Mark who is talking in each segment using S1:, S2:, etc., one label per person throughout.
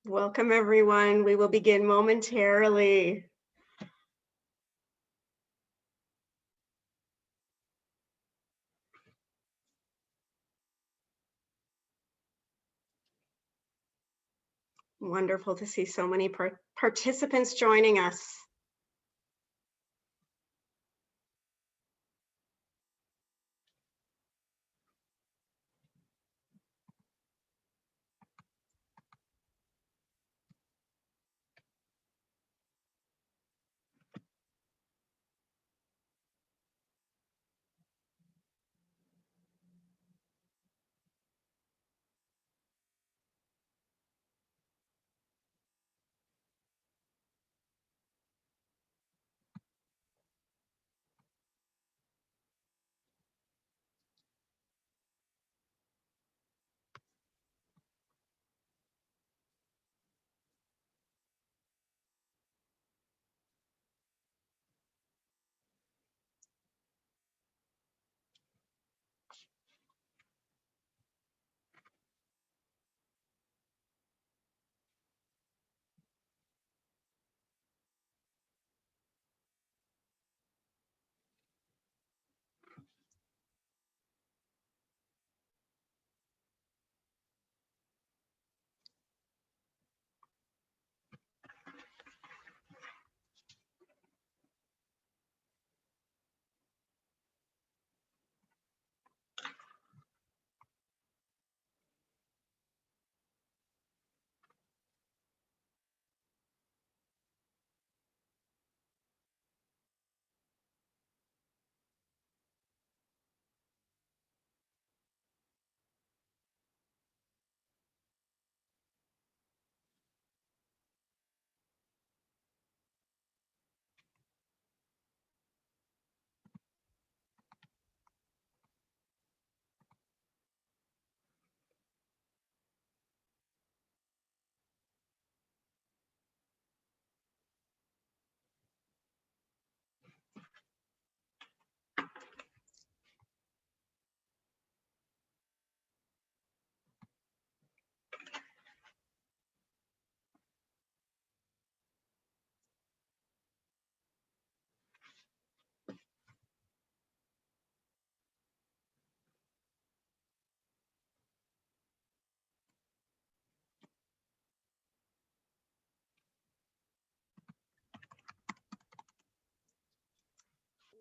S1: Welcome, everyone. We will begin momentarily. Wonderful to see so many participants joining us.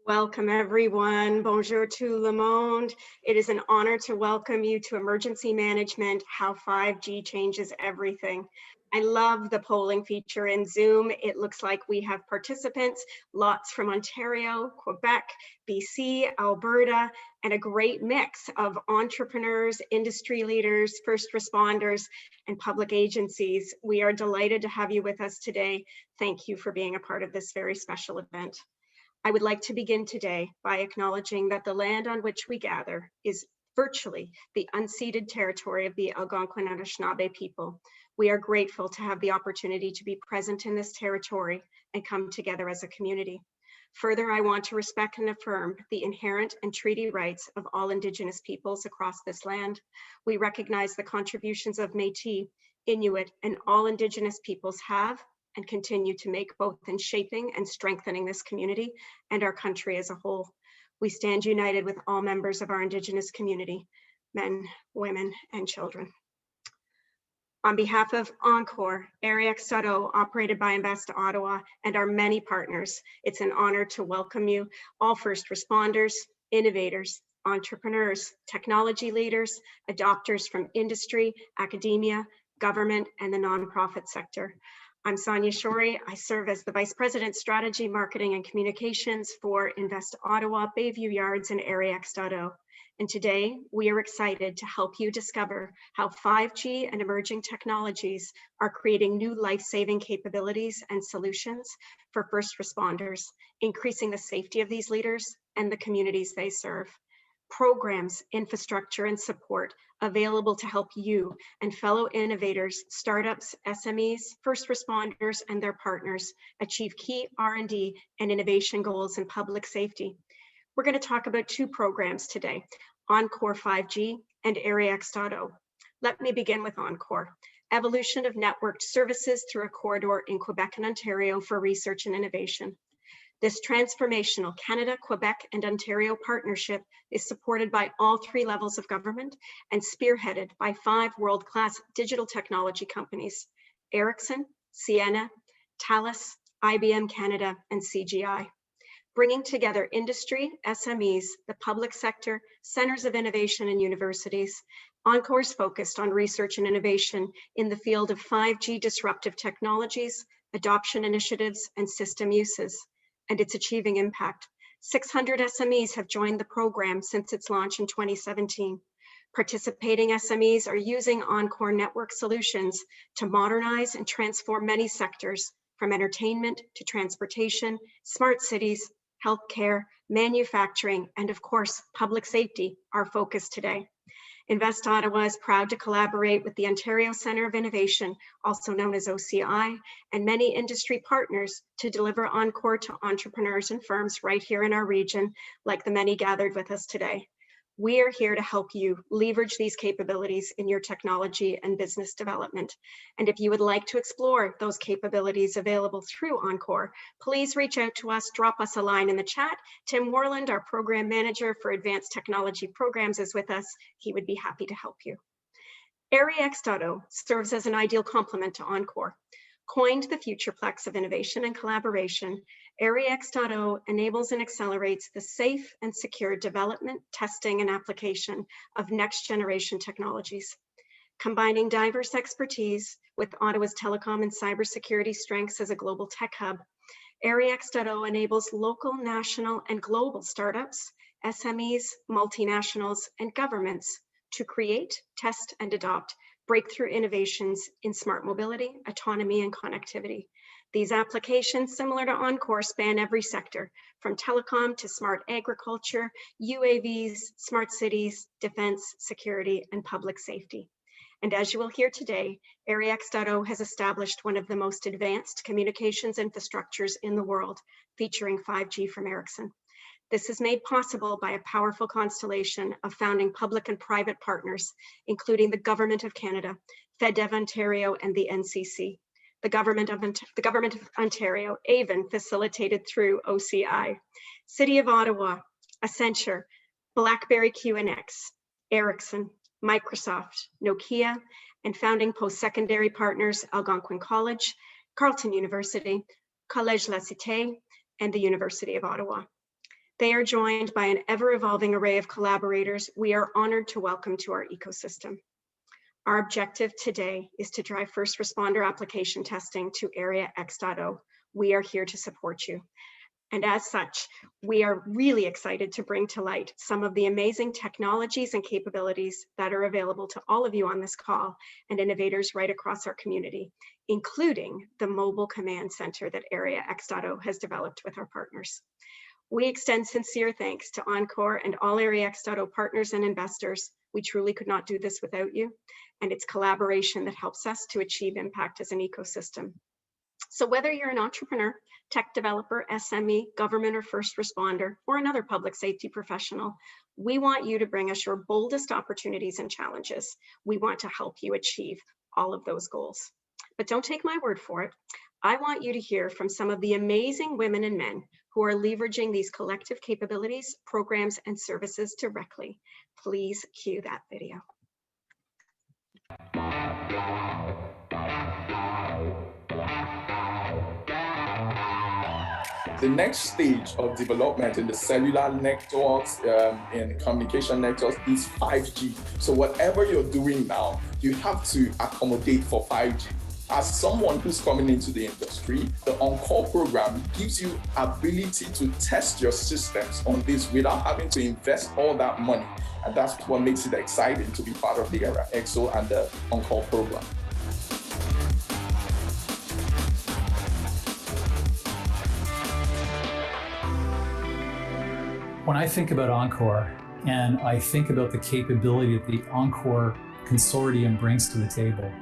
S1: Welcome, everyone. Bonjour tout le monde. It is an honor to welcome you to Emergency Management, How 5G Changes Everything. I love the polling feature in Zoom. It looks like we have participants, lots from Ontario, Quebec, BC, Alberta, and a great mix of entrepreneurs, industry leaders, first responders, and public agencies. We are delighted to have you with us today. Thank you for being a part of this very special event. I would like to begin today by acknowledging that the land on which we gather is virtually the unceded territory of the Algonquin and Anishinaabe people. We are grateful to have the opportunity to be present in this territory and come together as a community. Further, I want to respect and affirm the inherent and treaty rights of all Indigenous peoples across this land. We recognize the contributions of Métis, Inuit, and all Indigenous peoples have and continue to make both in shaping and strengthening this community and our country as a whole. We stand united with all members of our Indigenous community, men, women, and children. On behalf of Encore, Area Exodo, operated by Invest Ottawa, and our many partners, it's an honor to welcome you, all first responders, innovators, entrepreneurs, technology leaders, adopters from industry, academia, government, and the nonprofit sector. I'm Sonia Shorey. I serve as the Vice President, Strategy, Marketing, and Communications for Invest Ottawa, Bayview Yards, and Area Exodo. And today, we are excited to help you discover how 5G and emerging technologies are creating new life-saving capabilities and solutions for first responders, increasing the safety of these leaders and the communities they serve. Programs, infrastructure, and support available to help you and fellow innovators, startups, SMEs, first responders, and their partners achieve key R&D and innovation goals in public safety. We're going to talk about two programs today, Encore 5G and Area X.0. Let me begin with Encore, evolution of networked services through a corridor in Quebec and Ontario for research and innovation. This transformational Canada, Quebec, and Ontario partnership is supported by all 3 levels of government and spearheaded by 5 world-class digital technology companies: Ericsson, Ciena, Thales, IBM Canada, and CGI. Bringing together industry, SMEs, the public sector, centers of innovation, and universities, Encore is focused on research and innovation in the field of 5G disruptive technologies, adoption initiatives, and system uses, and it's achieving impact. 600 SMEs have joined the program since its launch in 2017. Participating SMEs are using Encore network solutions to modernize and transform many sectors, from entertainment to transportation, smart cities, healthcare, manufacturing, and of course, public safety, our focus today. Invest Ottawa is proud to collaborate with the Ontario Centre of Innovation, also known as OCI, and many industry partners to deliver Encore to entrepreneurs and firms right here in our region, like the many gathered with us today. We are here to help you leverage these capabilities in your technology and business development. And if you would like to explore those capabilities available through Encore, please reach out to us, drop us a line in the chat. Tim Warland, our program manager for advanced technology programs, is with us. He would be happy to help you. Area X.0 serves as an ideal complement to Encore. Coined the futureplex of innovation and collaboration, Area X.0 enables and accelerates the safe and secure development, testing, and application of next generation technologies. Combining diverse expertise with Ottawa's telecom and cybersecurity strengths as a global tech hub, Area X.0 enables local, national, and global startups, SMEs, multinationals, and governments to create, test, and adopt breakthrough innovations in smart mobility, autonomy, and connectivity. These applications, similar to Encore, span every sector, from telecom to smart agriculture, UAVs, smart cities, defense, security, and public safety. And as you will hear today, Area X.0 has established one of the most advanced communications infrastructures in the world, featuring 5G from Ericsson. This is made possible by a powerful constellation of founding public and private partners, including the Government of Canada, FedDev Ontario, and the NCC. The Government of Ontario, AVEN, facilitated through OCI. City of Ottawa, Accenture, BlackBerry QNX, Ericsson, Microsoft, Nokia, and founding post-secondary partners Algonquin College, Carleton University, Collège La Cité, and the University of Ottawa. They are joined by an ever-evolving array of collaborators we are honored to welcome to our ecosystem. Our objective today is to drive first responder application testing to Area X.0. We are here to support you. And as such, we are really excited to bring to light some of the amazing technologies and capabilities that are available to all of you on this call and innovators right across our community, including the mobile command center that Area X.0 has developed with our partners. We extend sincere thanks to Encore and all Area X.0 partners and investors. We truly could not do this without you, and it's collaboration that helps us to achieve impact as an ecosystem. So whether you're an entrepreneur, tech developer, SME, government or first responder, or another public safety professional, we want you to bring us your boldest opportunities and challenges. We want to help you achieve all of those goals. But don't take my word for it. I want you to hear from some of the amazing women and men who are leveraging these collective capabilities, programs, and services directly. Please cue that video.
S2: The next stage of development in the cellular networks, in communication networks, is 5G. So whatever you're doing now, you have to accommodate for 5G. As someone who's coming into the industry, the On-Call program gives you ability to test your systems on this without having to invest all that money. And that's what makes it exciting to be part of the Area X.0 and the On-Call program.
S3: When I think about Encore and I think about the capability that the Encore consortium brings to the table,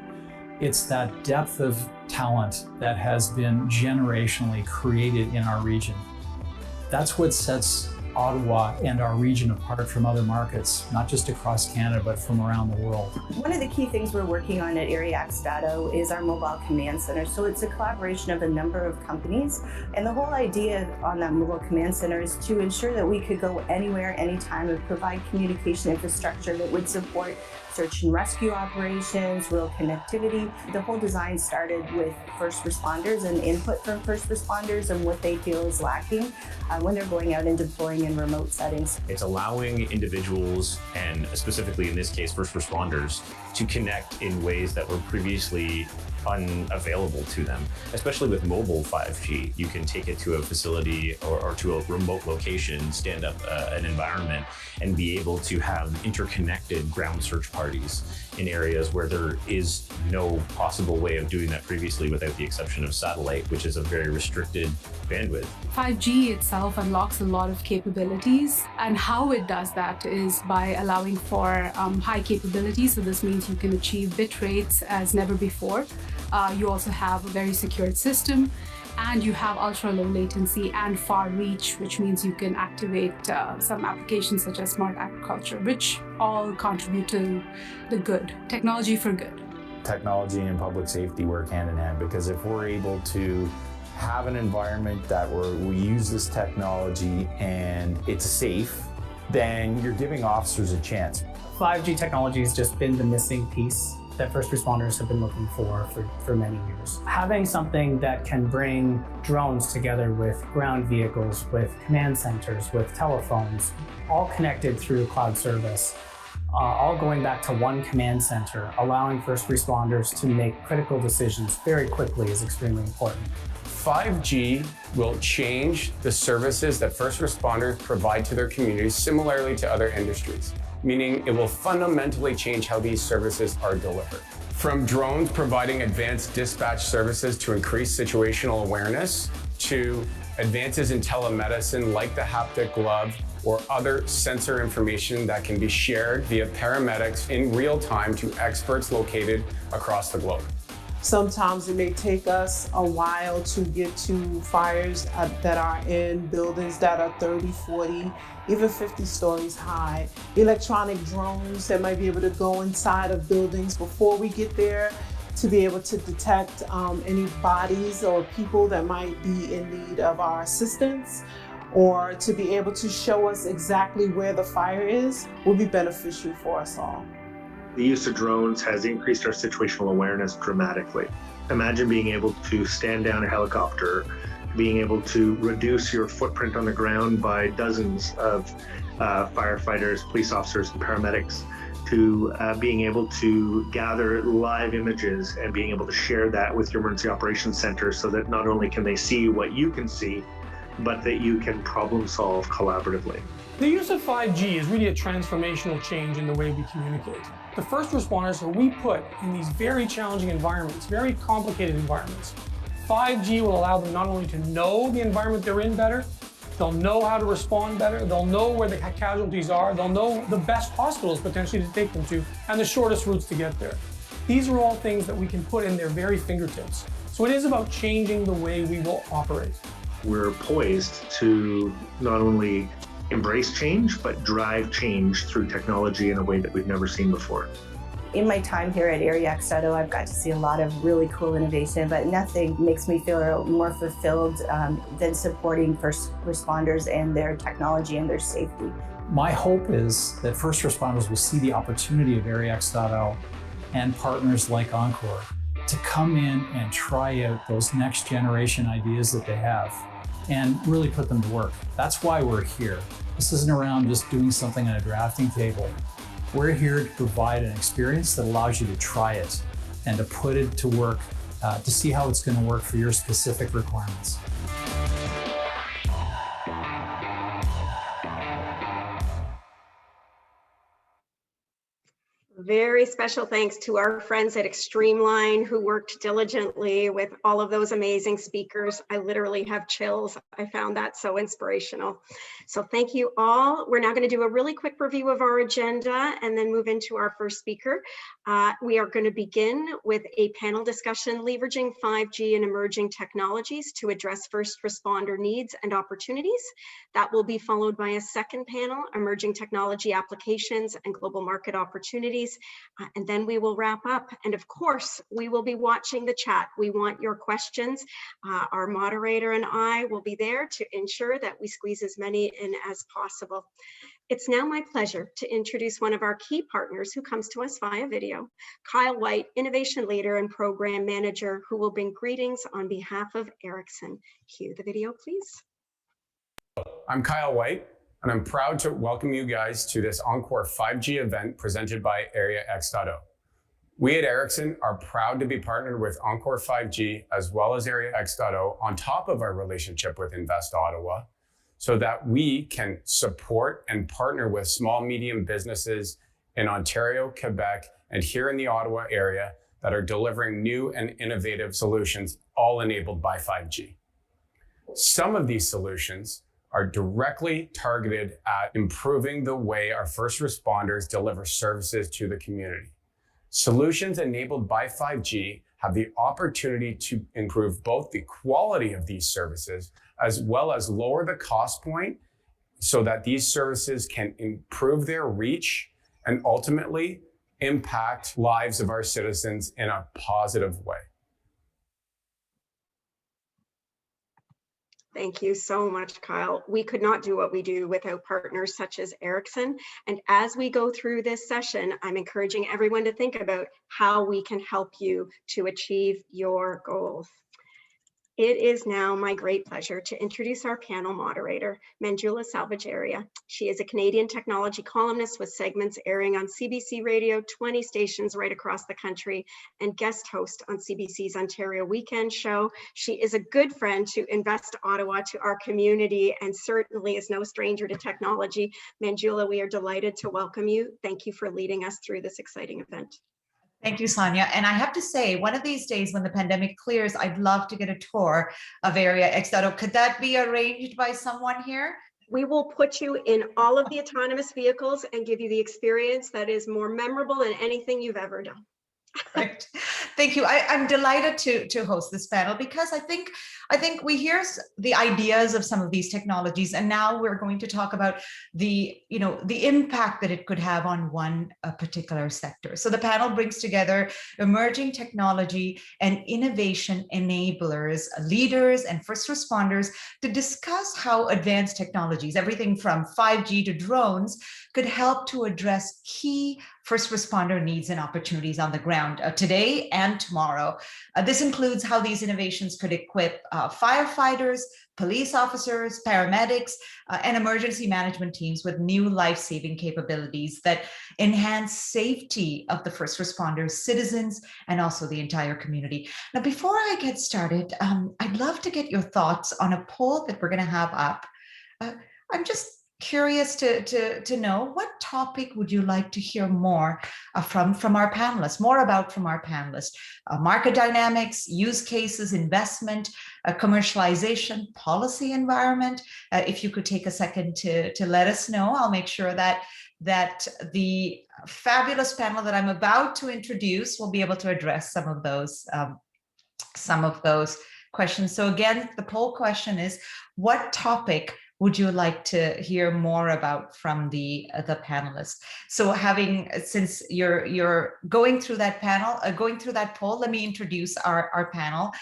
S3: it's that depth of talent that has been generationally created in our region. That's what sets Ottawa and our region apart from other markets, not just across Canada, but from around the world.
S4: One of the key things we're working on at Areax.0 is our mobile command center. So it's a collaboration of a number of companies. And the whole idea on that mobile command center is to ensure that we could go anywhere, anytime, and provide communication infrastructure that would support search and rescue operations, rural connectivity. The whole design started with first responders and input from first responders and what they feel is lacking when they're going out and deploying in remote settings.
S5: It's allowing individuals, and specifically in this case, first responders, to connect in ways that were previously unavailable to them, especially with mobile 5G. You can take it to a facility or to a remote location, stand up an environment, and be able to have interconnected ground search parties in areas where there is no possible way of doing that previously without the exception of satellite, which is a very restricted bandwidth.
S6: 5G itself unlocks a lot of capabilities, and how it does that is by allowing for high capability. So this means you can achieve bit rates as never before. You also have a very secured system, and you have ultra low latency and far reach, which means you can activate some applications such as smart agriculture, which all contribute to the good, technology for good.
S7: Technology and public safety work hand in hand, because if we're able to have an environment that we use this technology and it's safe, then you're giving officers a chance.
S8: 5G technology has just been the missing piece that first responders have been looking for many years. Having something that can bring drones together with ground vehicles, with command centers, with telephones, all connected through cloud service, all going back to one command center, allowing first responders to make critical decisions very quickly is extremely important.
S9: 5G will change the services that first responders provide to their communities similarly to other industries, meaning it will fundamentally change how these services are delivered. From drones providing advanced dispatch services to increase situational awareness, to advances in telemedicine like the haptic glove or other sensor information that can be shared via paramedics in real time to experts located across the globe.
S10: Sometimes it may take us a while to get to fires that are in buildings that are 30, 40, even 50 stories high. Electronic drones that might be able to go inside of buildings before we get there to be able to detect any bodies or people that might be in need of our assistance, or to be able to show us exactly where the fire is, will be beneficial for us all.
S11: The use of drones has increased our situational awareness dramatically. Imagine being able to stand down a helicopter, being able to reduce your footprint on the ground by dozens of firefighters, police officers, and paramedics, to being able to gather live images and being able to share that with your emergency operations center so that not only can they see what you can see, but that you can problem solve collaboratively.
S12: The use of 5G is really a transformational change in the way we communicate. The first responders who we put in these very challenging environments, very complicated environments, 5G will allow them not only to know the environment they're in better, they'll know how to respond better, they'll know where the casualties are, they'll know the best hospitals potentially to take them to, and the shortest routes to get there. These are all things that we can put in their very fingertips. So it is about changing the way we will operate.
S11: We're poised to not only embrace change, but drive change through technology in a way that we've never seen before.
S4: In my time here at Areax.0, I've got to see a lot of really cool innovation, but nothing makes me feel more fulfilled than supporting first responders and their technology and their safety.
S3: My hope is that first responders will see the opportunity of Areax.0 and partners like Encore to come in and try out those next generation ideas that they have and really put them to work. That's why we're here. This isn't around just doing something on a drafting table. We're here to provide an experience that allows you to try it and to put it to work to see how it's going to work for your specific requirements.
S1: Very special thanks to our friends at Extremeline who worked diligently with all of those amazing speakers. I literally have chills. I found that so inspirational. So thank you all. We're now going to do a really quick review of our agenda and then move into our first speaker. We are going to begin with a panel discussion leveraging 5G and emerging technologies to address first responder needs and opportunities. That will be followed by a second panel, emerging technology applications and global market opportunities. And then we will wrap up. And of course, we will be watching the chat. We want your questions. Our moderator and I will be there to ensure that we squeeze as many in as possible. It's now my pleasure to introduce one of our key partners who comes to us via video, Kyle White, Innovation Leader and Program Manager, who will bring greetings on behalf of Ericsson. Cue the video, please.
S9: I'm Kyle White, and I'm proud to welcome you guys to this Encore 5G event presented by Area X.0. We at Ericsson are proud to be partnered with Encore 5G as well as Area X.0 on top of our relationship with Invest Ottawa, so that we can support and partner with small, medium businesses in Ontario, Quebec, and here in the Ottawa area that are delivering new and innovative solutions, all enabled by 5G. Some of these solutions are directly targeted at improving the way our first responders deliver services to the community. Solutions enabled by 5G have the opportunity to improve both the quality of these services as well as lower the cost point so that these services can improve their reach and ultimately impact lives of our citizens in a positive way.
S1: Thank you so much, Kyle. We could not do what we do without partners such as Ericsson. And as we go through this session, I'm encouraging everyone to think about how we can help you to achieve your goals. It is now my great pleasure to introduce our panel moderator, Manjula Salvageria. She is a Canadian technology columnist with segments airing on CBC Radio, 20 stations right across the country, and guest host on CBC's Ontario Weekend Show. She is a good friend to Invest Ottawa, to our community, and certainly is no stranger to technology. Manjula, we are delighted to welcome you. Thank you for leading us through this exciting event.
S13: Thank you, Sonia. And I have to say, one of these days when the pandemic clears, I'd love to get a tour of Area X.0. Could that be arranged by someone here?
S1: We will put you in all of the autonomous vehicles and give you the experience that is more memorable than anything you've ever done.
S13: Right. Thank you. I'm delighted to host this panel because I think we hear the ideas of some of these technologies, and now we're going to talk about the impact that it could have on one particular sector. So the panel brings together emerging technology and innovation enablers, leaders, and first responders to discuss how advanced technologies, everything from 5G to drones, could help to address key first responder needs and opportunities on the ground today and tomorrow. This includes how these innovations could equip firefighters, police officers, paramedics, and emergency management teams with new life-saving capabilities that enhance safety of the first responders, citizens, and also the entire community. Now, before I get started, I'd love to get your thoughts on a poll that we're going to have up. I'm just curious to know, what topic would you like to hear more from our panelists, market dynamics, use cases, investment, commercialization, policy environment. If you could take a second to let us know, I'll make sure that the fabulous panel that I'm about to introduce will be able to address some of those questions. So again, the poll question is, what topic would you like to hear more about from the panelists? So since you're going through that poll, let me introduce our panel.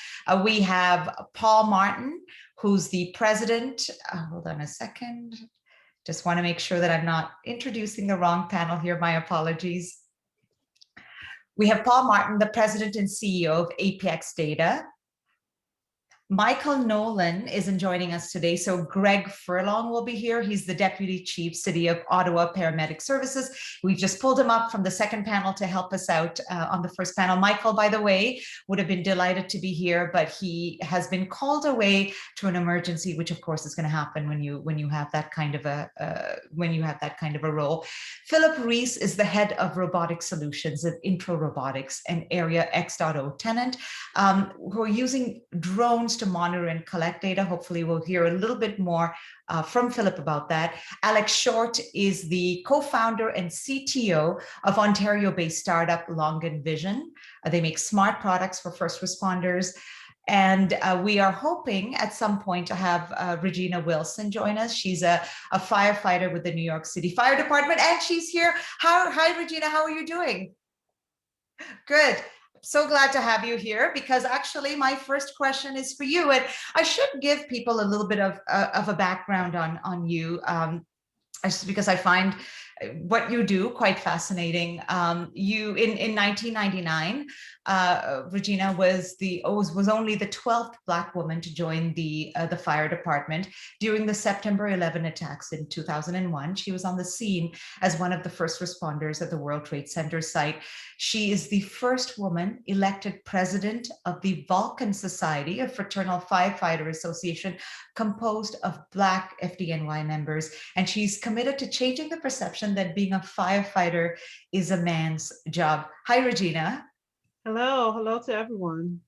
S13: We have Paul Martin, who's the president. Hold on a second. Just want to make sure that I'm not introducing the wrong panel here. My apologies. We have Paul Martin, the president and CEO of Apex Data. Michael Nolan isn't joining us today, so Greg Furlong will be here. He's the Deputy Chief City of Ottawa Paramedic Services. We just pulled him up from the second panel to help us out on the first panel. Michael, by the way, would have been delighted to be here, but he has been called away to an emergency, which of course is going to happen when you have that kind of a role. Philip Reese is the head of robotic solutions at Intro Robotics and Area X.0 tenant, who are using drones to monitor and collect data. Hopefully we'll hear a little bit more from Philip about that. Alex Short is the co-founder and CTO of Ontario-based startup Longan Vision. They make smart products for first responders. And we are hoping at some point to have Regina Wilson join us. She's a firefighter with the New York City Fire Department, and she's here. Hi, Regina, how are you doing? Good. So glad to have you here, because actually my first question is for you. And I should give people a little bit of a background on you, just because I find what you do quite fascinating. You in 1999, Regina was only the 12th Black woman to join the fire department. During the September 11 attacks in 2001, she was on the scene as one of the first responders at the World Trade Center site. She is the first woman elected president of the Vulcan Society, a fraternal firefighter association composed of Black FDNY members, and she's committed to changing the perception that being a firefighter is a man's job. Hi, Regina.
S10: Hello to everyone.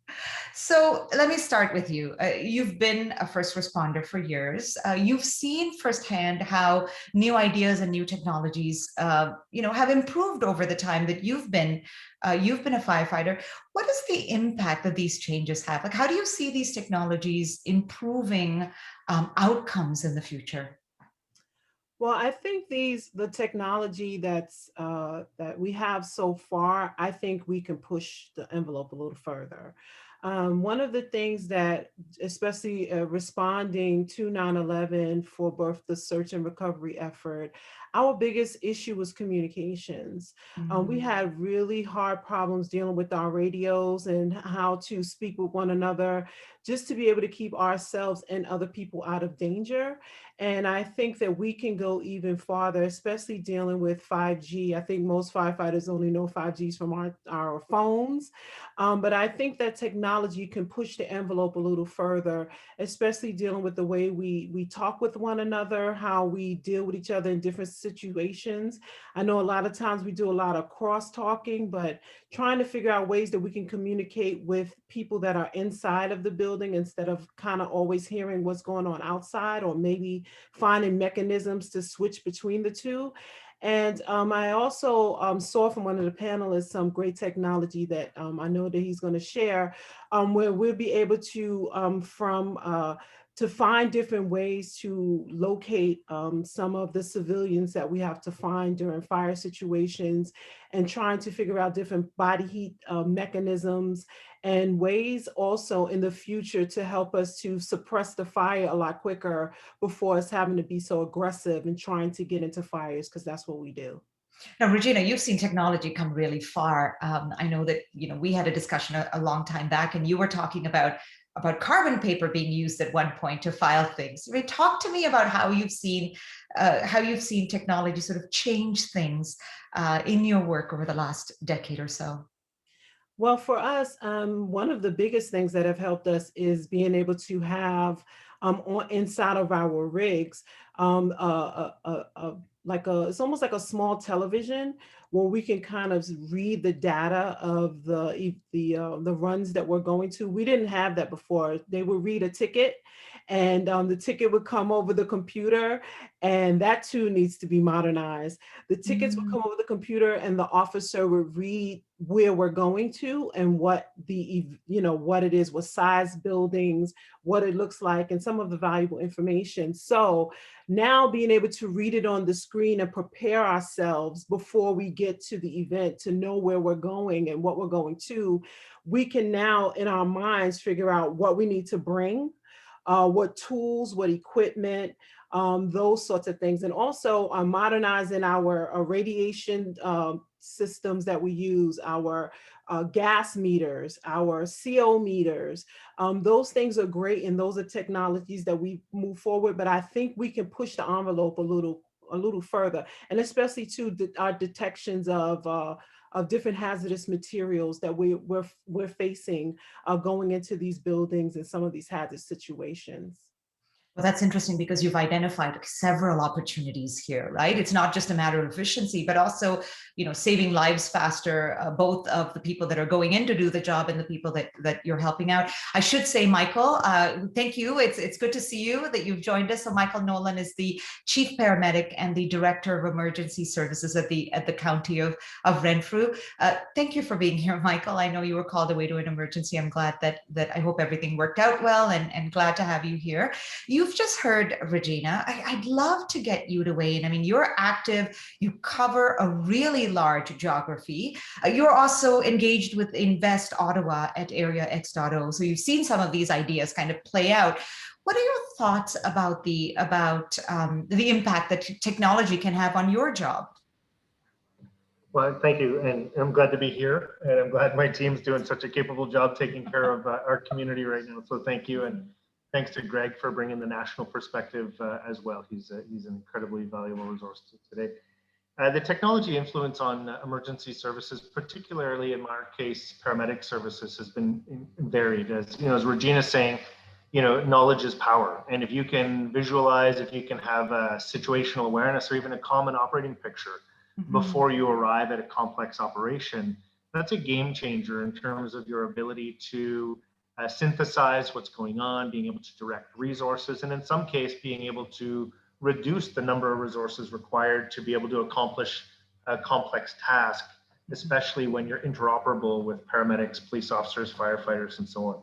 S13: So let me start with you. You've been a first responder for years. You've seen firsthand how new ideas and new technologies, have improved over the time that you've been a firefighter. What is the impact that these changes have? Like, how do you see these technologies improving outcomes in the future?
S10: Well, I think the technology that we have so far, I think we can push the envelope a little further. One of the things that, especially responding to 9/11 for both the search and recovery effort, our biggest issue was communications. We had really hard problems dealing with our radios and how to speak with one another, just to be able to keep ourselves and other people out of danger. And I think that we can go even farther, especially dealing with 5G. I think most firefighters only know 5Gs from our phones. But I think that technology can push the envelope a little further, especially dealing with the way we talk with one another, how we deal with each other in different situations. I know a lot of times we do a lot of cross-talking, but trying to figure out ways that we can communicate with people that are inside of the building instead of kind of always hearing what's going on outside, or maybe finding mechanisms to switch between the two. And I also saw from one of the panelists some great technology that I know that he's going to share, where we'll be able to find different ways to locate some of the civilians that we have to find during fire situations, and trying to figure out different body heat mechanisms and ways also in the future to help us to suppress the fire a lot quicker before us having to be so aggressive and trying to get into fires, because that's what we do.
S13: Now, Regina, you've seen technology come really far. I know that, we had a discussion a long time back, and you were talking about carbon paper being used at one point to file things. Talk to me about how you've seen technology sort of change things in your work over the last decade or so.
S10: Well, for us, one of the biggest things that have helped us is being able to have inside of our rigs, it's almost like a small television where we can kind of read the data of the runs that we're going to. We didn't have that before. They would read a ticket, and the ticket would come over the computer, and that too needs to be modernized. The tickets would come over the computer, and the officer would read where we're going to and what what it is, what size buildings, what it looks like, and some of the valuable information. So now being able to read it on the screen and prepare ourselves before we get to the event to know where we're going and what we're going to, we can now in our minds figure out what we need to bring, what tools, what equipment, those sorts of things. And also modernizing our radiation systems that we use, our gas meters, our CO meters. Those things are great, and those are technologies that we move forward, but I think we can push the envelope a little further, and especially to our detections of different hazardous materials that we're facing going into these buildings and some of these hazardous situations.
S13: Well, that's interesting because you've identified several opportunities here, right? It's not just a matter of efficiency, but also, saving lives faster, both of the people that are going in to do the job and the people that you're helping out. I should say, Michael, thank you. It's good to see you, that you've joined us. So Michael Nolan is the Chief Paramedic and the Director of Emergency Services at the County of Renfrew. Thank you for being here, Michael. I know you were called away to an emergency. I'm glad that I hope everything worked out well, and glad to have you here. You've just heard Regina. I'd love to get you to weigh in. I mean, you're active, you cover a really large geography. You're also engaged with Invest Ottawa at Area X.0. So you've seen some of these ideas kind of play out. What are your thoughts about the impact that technology can have on your job?
S11: Well, thank you, and I'm glad to be here, and I'm glad my team's doing such a capable job taking care of our community right now. So thank you, and thanks to Greg for bringing the national perspective as well. He's an incredibly valuable resource today. The technology influence on emergency services, particularly in our case, paramedic services, has been varied. As Regina's saying, knowledge is power. And if you can visualize, if you can have a situational awareness or even a common operating picture before you arrive at a complex operation, that's a game changer in terms of your ability to synthesize what's going on, being able to direct resources, and in some case, being able to reduce the number of resources required to be able to accomplish a complex task, especially when you're interoperable with paramedics, police officers, firefighters, and so on.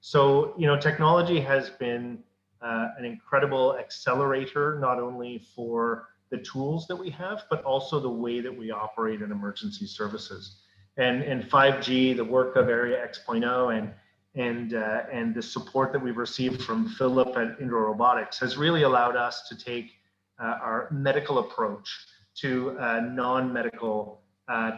S11: So, technology has been an incredible accelerator, not only for the tools that we have, but also the way that we operate in emergency services. And 5G, the work of Area X.0, and the support that we've received from Philip at Interoperability has really allowed us to take our medical approach to non-medical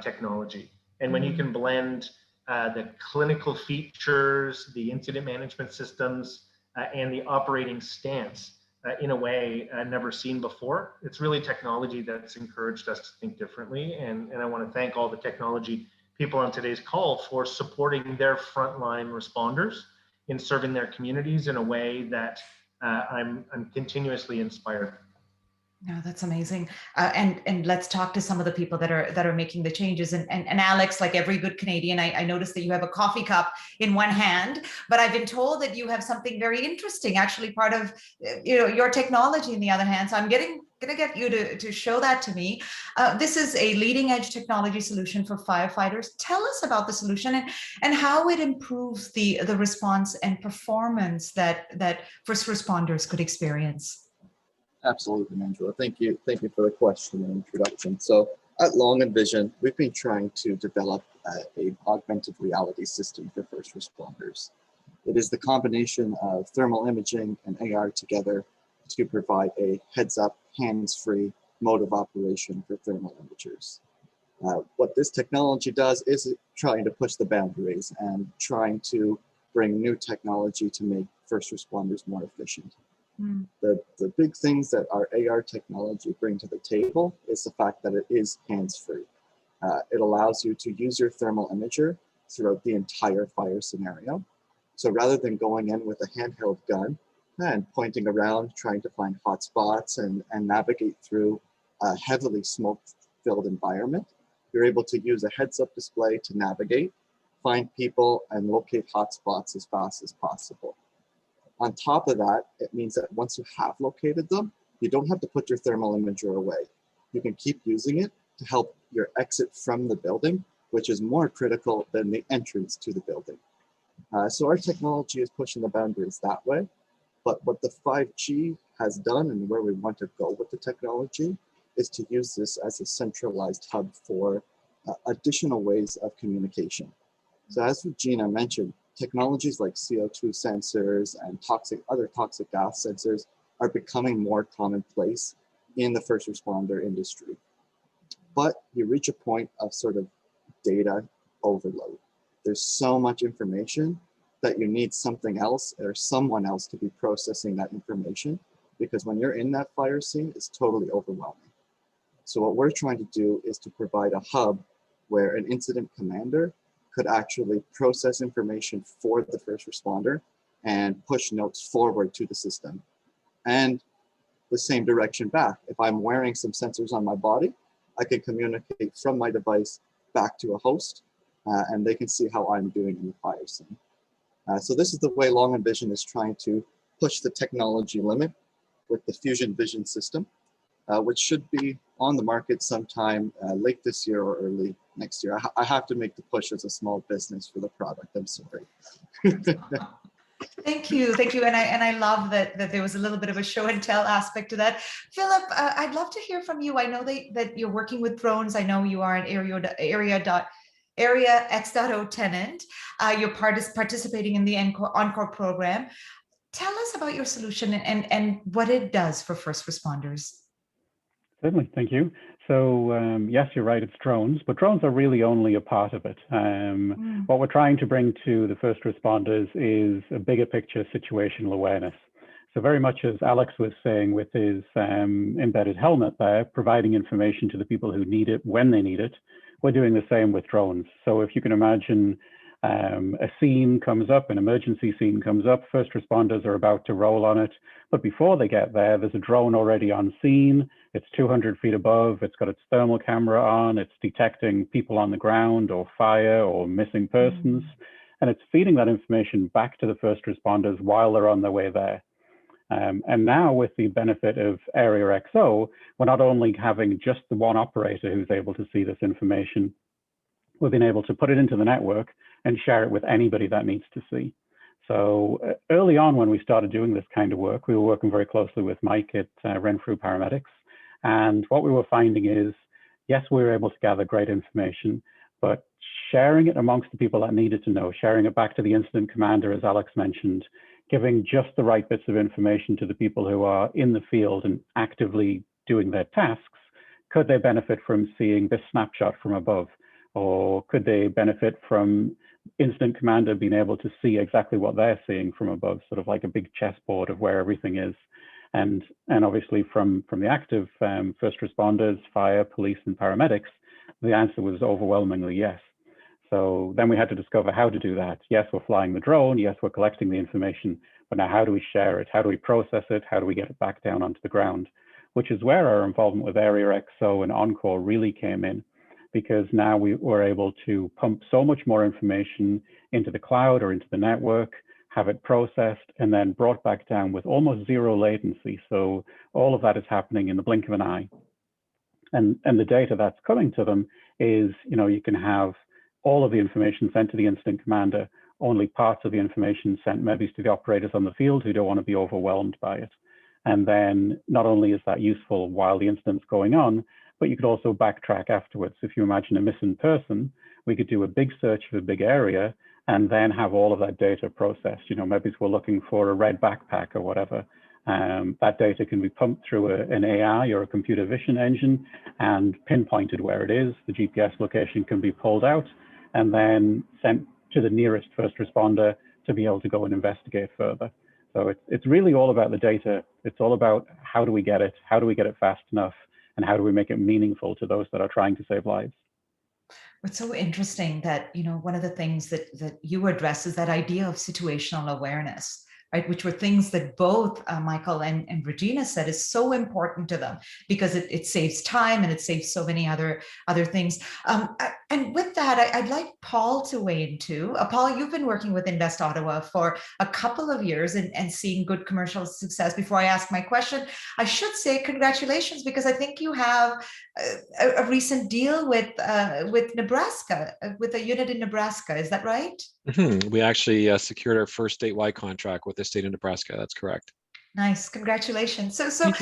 S11: technology. And when you can blend the clinical features, the incident management systems, and the operating stance in a way never seen before, it's really technology that's encouraged us to think differently. And I want to thank all the technology people on today's call for supporting their frontline responders in serving their communities in a way that I'm continuously inspired.
S13: No, that's amazing. And let's talk to some of the people that are making the changes. And Alex, like every good Canadian, I noticed that you have a coffee cup in one hand, but I've been told that you have something very interesting, actually part of your technology in the other hand. So I'm gonna get you to show that to me. This is a leading edge technology solution for firefighters. Tell us about the solution and how it improves the response and performance that first responders could experience.
S14: Absolutely, Angela. Thank you for the question and introduction. So at Long and Vision, we've been trying to develop an augmented reality system for first responders. It is the combination of thermal imaging and AR together to provide a heads-up, hands-free mode of operation for thermal imagers. What this technology does is trying to push the boundaries and trying to bring new technology to make first responders more efficient. The big things that our AR technology bring to the table is the fact that it is hands-free. It allows you to use your thermal imager throughout the entire fire scenario. So rather than going in with a handheld gun and pointing around, trying to find hot spots and navigate through a heavily smoke-filled environment, you're able to use a heads-up display to navigate, find people, and locate hot spots as fast as possible. On top of that, it means that once you have located them, you don't have to put your thermal imager away. You can keep using it to help your exit from the building, which is more critical than the entrance to the building. So our technology is pushing the boundaries that way. But what the 5G has done and where we want to go with the technology is to use this as a centralized hub for additional ways of communication. So as Regina mentioned, technologies like CO2 sensors and other toxic gas sensors are becoming more commonplace in the first responder industry. But you reach a point of sort of data overload. There's so much information that you need something else or someone else to be processing that information, because when you're in that fire scene, it's totally overwhelming. So what we're trying to do is to provide a hub where an incident commander could actually process information for the first responder and push notes forward to the system. and the same direction back. If I'm wearing some sensors on my body, I can communicate from my device back to a host, and they can see how I'm doing in the fire scene. So this is the way Long Vision is trying to push the technology limit with the Fusion Vision system, which should be on the market sometime late this year or early next year. I have to make the push as a small business for the product. I'm sorry.
S13: Thank you, and I love that there was a little bit of a show and tell aspect to that. Philip, I'd love to hear from you. I know that you're working with drones. I know you are an Area X.0 tenant. You're participating in the Encore program. Tell us about your solution and what it does for first responders.
S15: Certainly, thank you. So yes, you're right, it's drones, but drones are really only a part of it. What we're trying to bring to the first responders is a bigger picture situational awareness. So very much as Alex was saying with his embedded helmet there, providing information to the people who need it when they need it, we're doing the same with drones. So if you can imagine a scene comes up, an emergency scene comes up, first responders are about to roll on it, but before they get there, there's a drone already on scene. It's 200 feet above, it's got its thermal camera on, it's detecting people on the ground or fire or missing persons, and it's feeding that information back to the first responders while they're on their way there. And now with the benefit of Area XO, we're not only having just the one operator who's able to see this information, we've been able to put it into the network and share it with anybody that needs to see. So early on when we started doing this kind of work, we were working very closely with Mike at Renfrew Paramedics. And what we were finding is, yes, we were able to gather great information, but sharing it amongst the people that needed to know, sharing it back to the incident commander, as Alex mentioned, giving just the right bits of information to the people who are in the field and actively doing their tasks, could they benefit from seeing this snapshot from above? Or could they benefit from incident commander being able to see exactly what they're seeing from above, sort of like a big chessboard of where everything is? And obviously from the active first responders, fire, police, and paramedics, the answer was overwhelmingly yes. So then we had to discover how to do that. Yes, we're flying the drone. Yes, we're collecting the information. But now how do we share it? How do we process it? How do we get it back down onto the ground? Which is where our involvement with Area XO and Encore really came in, because now we were able to pump so much more information into the cloud or into the network, have it processed, and then brought back down with almost zero latency. So all of that is happening in the blink of an eye. And the data that's coming to them is, you can have all of the information sent to the incident commander, only parts of the information sent maybe to the operators on the field who don't want to be overwhelmed by it. And then not only is that useful while the incident's going on, but you could also backtrack afterwards. If you imagine a missing person, we could do a big search of a big area and then have all of that data processed. Maybe we're looking for a red backpack or whatever. That data can be pumped through an AI or a computer vision engine and pinpointed where it is. The GPS location can be pulled out and then sent to the nearest first responder to be able to go and investigate further. So it's really all about the data. It's all about how do we get it? How do we get it fast enough? And how do we make it meaningful to those that are trying to save lives?
S13: It's so interesting that, one of the things that you address is that idea of situational awareness, right? Which were things that both Michael and Regina said is so important to them because it saves time and it saves so many other things. And with that, I'd like Paul to weigh in too. Paul, you've been working with Invest Ottawa for a couple of years and seeing good commercial success. Before I ask my question, I should say congratulations, because I think you have a recent deal with Nebraska, with a unit in Nebraska. Is that right?
S16: We actually secured our first statewide contract with the state of Nebraska. That's correct.
S13: Nice, congratulations. So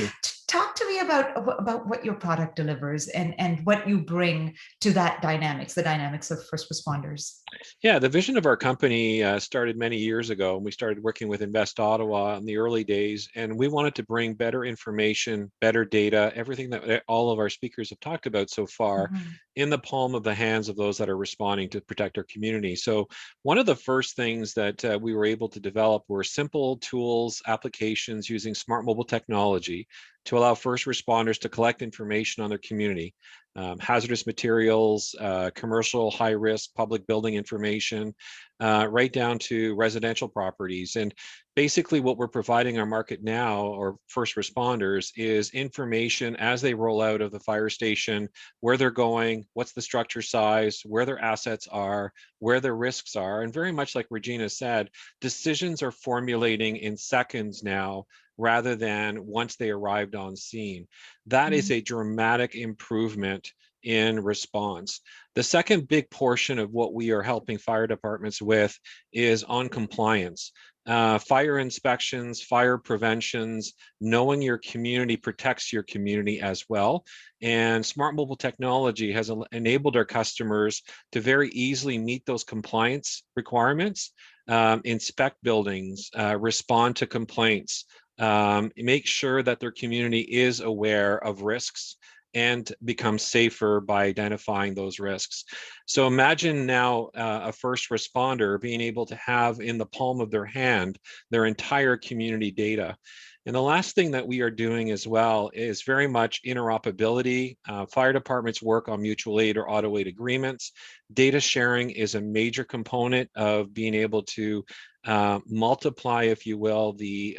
S13: talk to me about what your product delivers and what you bring to that the dynamics of first responders.
S16: Yeah, the vision of our company started many years ago. We started working with Invest Ottawa in the early days, and we wanted to bring better information, better data, everything that all of our speakers have talked about so far, in the palm of the hands of those that are responding to protect our community. So one of the first things that we were able to develop were simple tools, applications using smart mobile technology to allow first responders to collect information on their community, hazardous materials, commercial high-risk public building information, right down to residential properties. And basically what we're providing our market now, or first responders, is information as they roll out of the fire station, where they're going, what's the structure size, where their assets are, where their risks are. And very much like Regina said, decisions are formulating in seconds now, rather than once they arrived on scene. That is a dramatic improvement in response. The second big portion of what we are helping fire departments with is on compliance. Fire inspections, fire preventions, knowing your community protects your community as well. And smart mobile technology has enabled our customers to very easily meet those compliance requirements, inspect buildings, respond to complaints, make sure that their community is aware of risks and become safer by identifying those risks. So imagine now a first responder being able to have in the palm of their hand their entire community data. And the last thing that we are doing as well is very much interoperability. Fire departments work on mutual aid or auto aid agreements. Data sharing is a major component of being able to multiply, if you will, the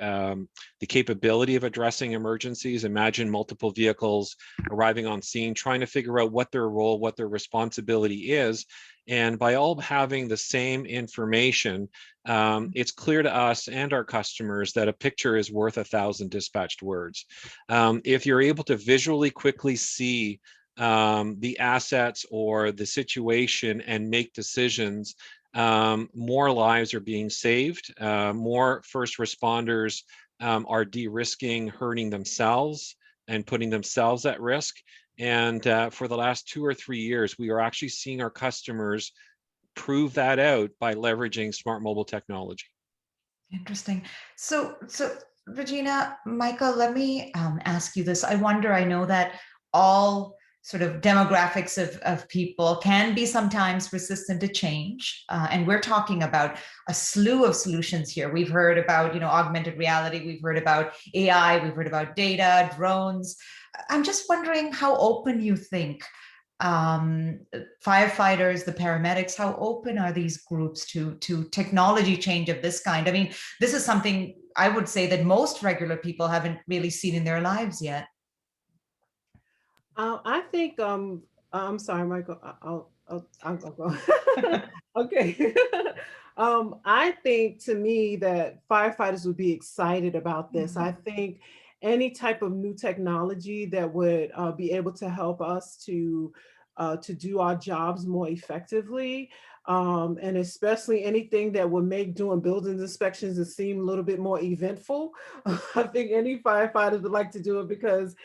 S16: capability of addressing emergencies. Imagine multiple vehicles arriving on scene, trying to figure out what their role, what their responsibility is. And by all having the same information, it's clear to us and our customers that a picture is worth 1,000 dispatched words. If you're able to visually quickly see the assets or the situation and make decisions, more lives are being saved, more first responders are de-risking hurting themselves and putting themselves at risk. And for the last 2 or 3 years, we are actually seeing our customers prove that out by leveraging smart mobile technology.
S13: Interesting. So Regina, Michael, let me ask you this. I wonder, I know that all sort of demographics of people can be sometimes resistant to change. And we're talking about a slew of solutions here. We've heard about, augmented reality. We've heard about AI. We've heard about data, drones. I'm just wondering how open you think firefighters, the paramedics, how open are these groups to technology change of this kind? I mean, this is something I would say that most regular people haven't really seen in their lives yet.
S10: I think, I'm sorry, Michael, I'll go. Okay. I think, to me, that firefighters would be excited about this. I think any type of new technology that would be able to help us to do our jobs more effectively, and especially anything that would make doing buildings inspections seem a little bit more eventful. I think any firefighters would like to do it, because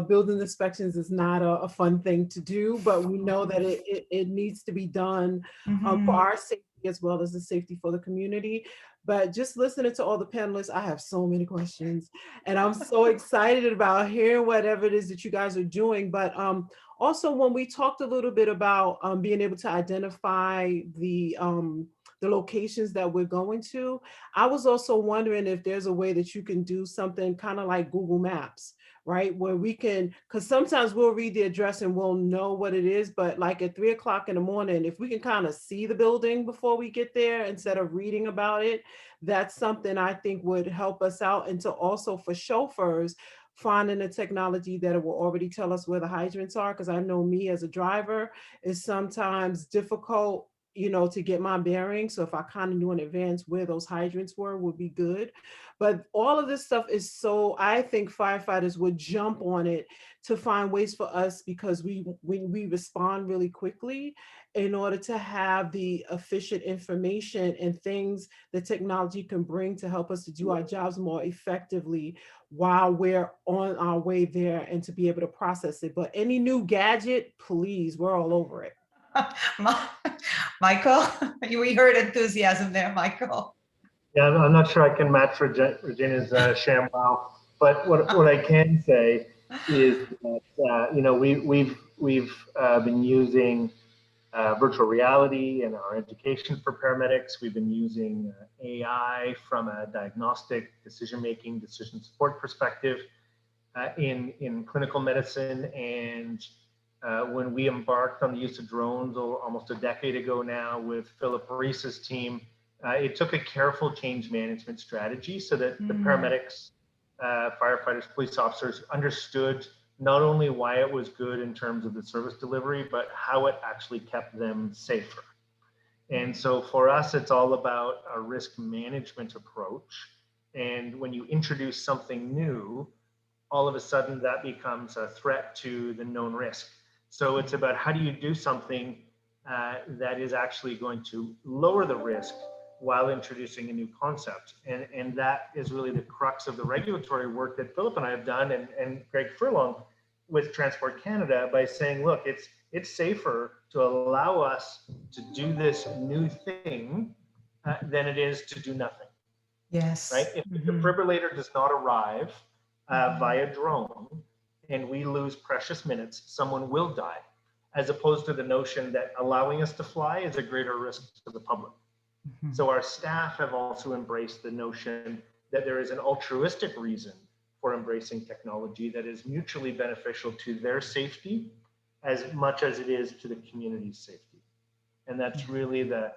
S10: building inspections is not a fun thing to do, but we know that it needs to be done for our safety as well as the safety for the community. But just listening to all the panelists, I have so many questions, and I'm so excited about hearing whatever it is that you guys are doing. But also, when we talked a little bit about being able to identify the locations that we're going to, I was also wondering if there's a way that you can do something kind of like Google Maps, right? Where we can, because sometimes we'll read the address and we'll know what it is, but like at 3 o'clock in the morning, if we can kind of see the building before we get there instead of reading about it, that's something I think would help us out. And to also, for chauffeurs, finding a technology that will already tell us where the hydrants are, because I know me as a driver, is sometimes difficult, to get my bearings. So if I kind of knew in advance where those hydrants were, would be good. But all of this stuff is so, I think firefighters would jump on it to find ways for us, because we respond really quickly, in order to have the efficient information and things that technology can bring to help us to do our jobs more effectively while we're on our way there, and to be able to process it. But any new gadget, please, we're all over it.
S13: Michael, we heard enthusiasm there, Michael.
S11: Yeah, I'm not sure I can match Regina's ShamWow, but what I can say is that we've been using virtual reality in our education for paramedics. We've been using AI from a diagnostic, decision-making, decision support perspective in clinical medicine, and When we embarked on the use of drones almost a decade ago now with Philip Reese's team, it took a careful change management strategy so that the paramedics, firefighters, police officers understood not only why it was good in terms of the service delivery, but how it actually kept them safer. And so for us, it's all about a risk management approach. And when you introduce something new, all of a sudden that becomes a threat to the known risk. So it's about how do you do something that is actually going to lower the risk while introducing a new concept. And that is really the crux of the regulatory work that Philip and I have done, and Greg Furlong with Transport Canada, by saying, look, it's safer to allow us to do this new thing than it is to do nothing.
S13: Yes.
S11: Right? If the defibrillator does not arrive via drone and we lose precious minutes, someone will die, as opposed to the notion that allowing us to fly is a greater risk to the public. So our staff have also embraced the notion that there is an altruistic reason for embracing technology that is mutually beneficial to their safety as much as it is to the community's safety. And that's really the